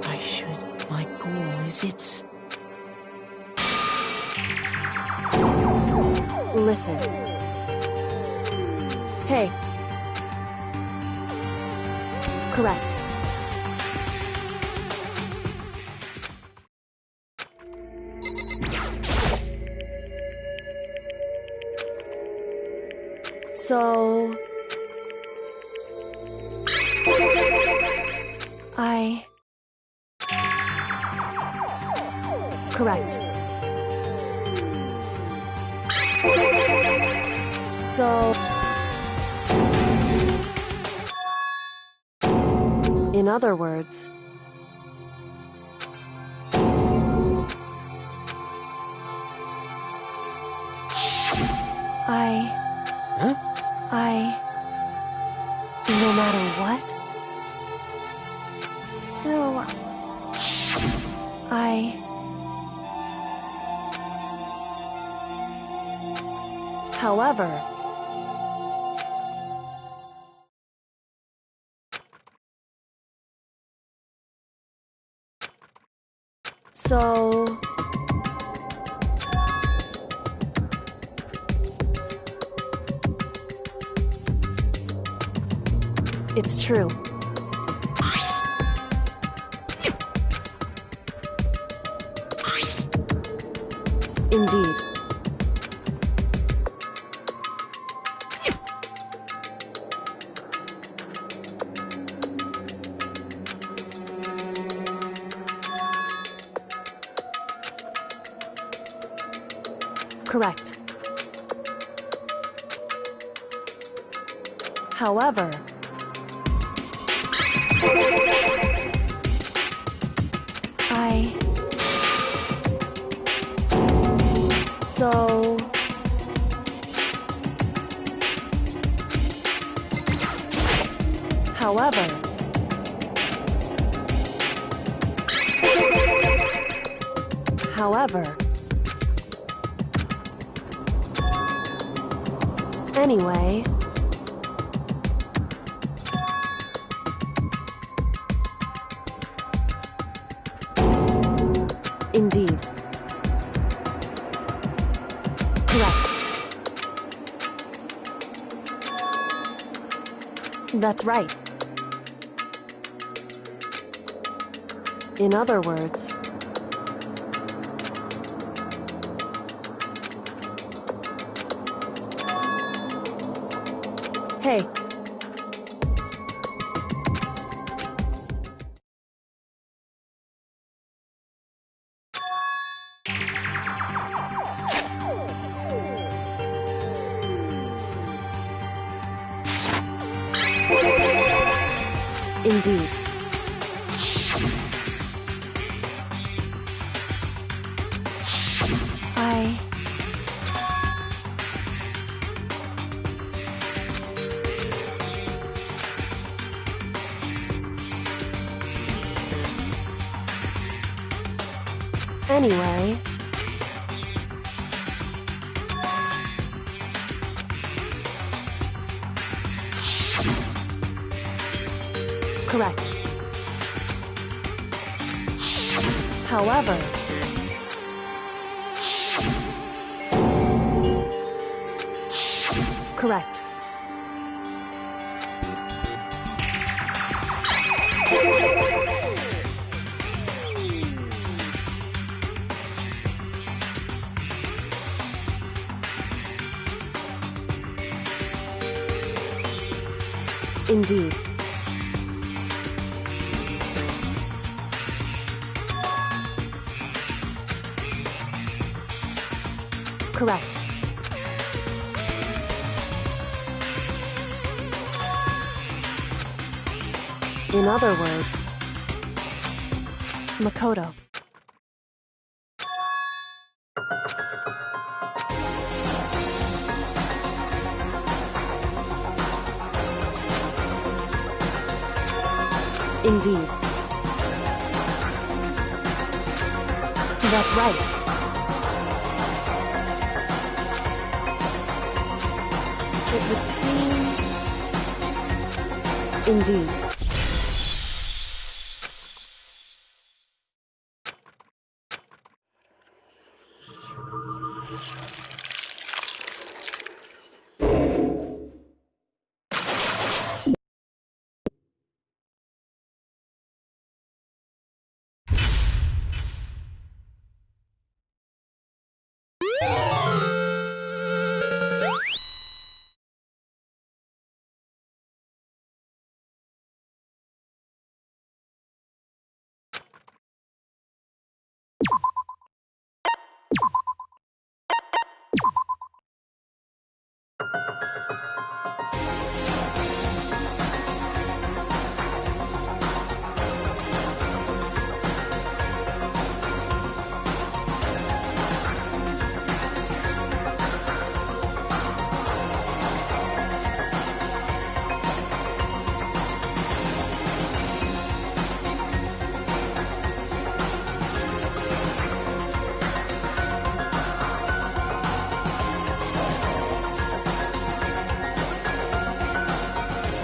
I should... My goal is it's... Listen. Hey. Correct. So... Correct. So... In other words... No matter what? So... However... So... It's true. Indeed. Correct. However... So... However... However... Anyway... Indeed. Correct. That's right. In other words... Hey. Indeed. Anyway... Correct. However... Correct. Indeed. Correct. In other words, Makoto. Indeed. That's right. It would seem... Indeed.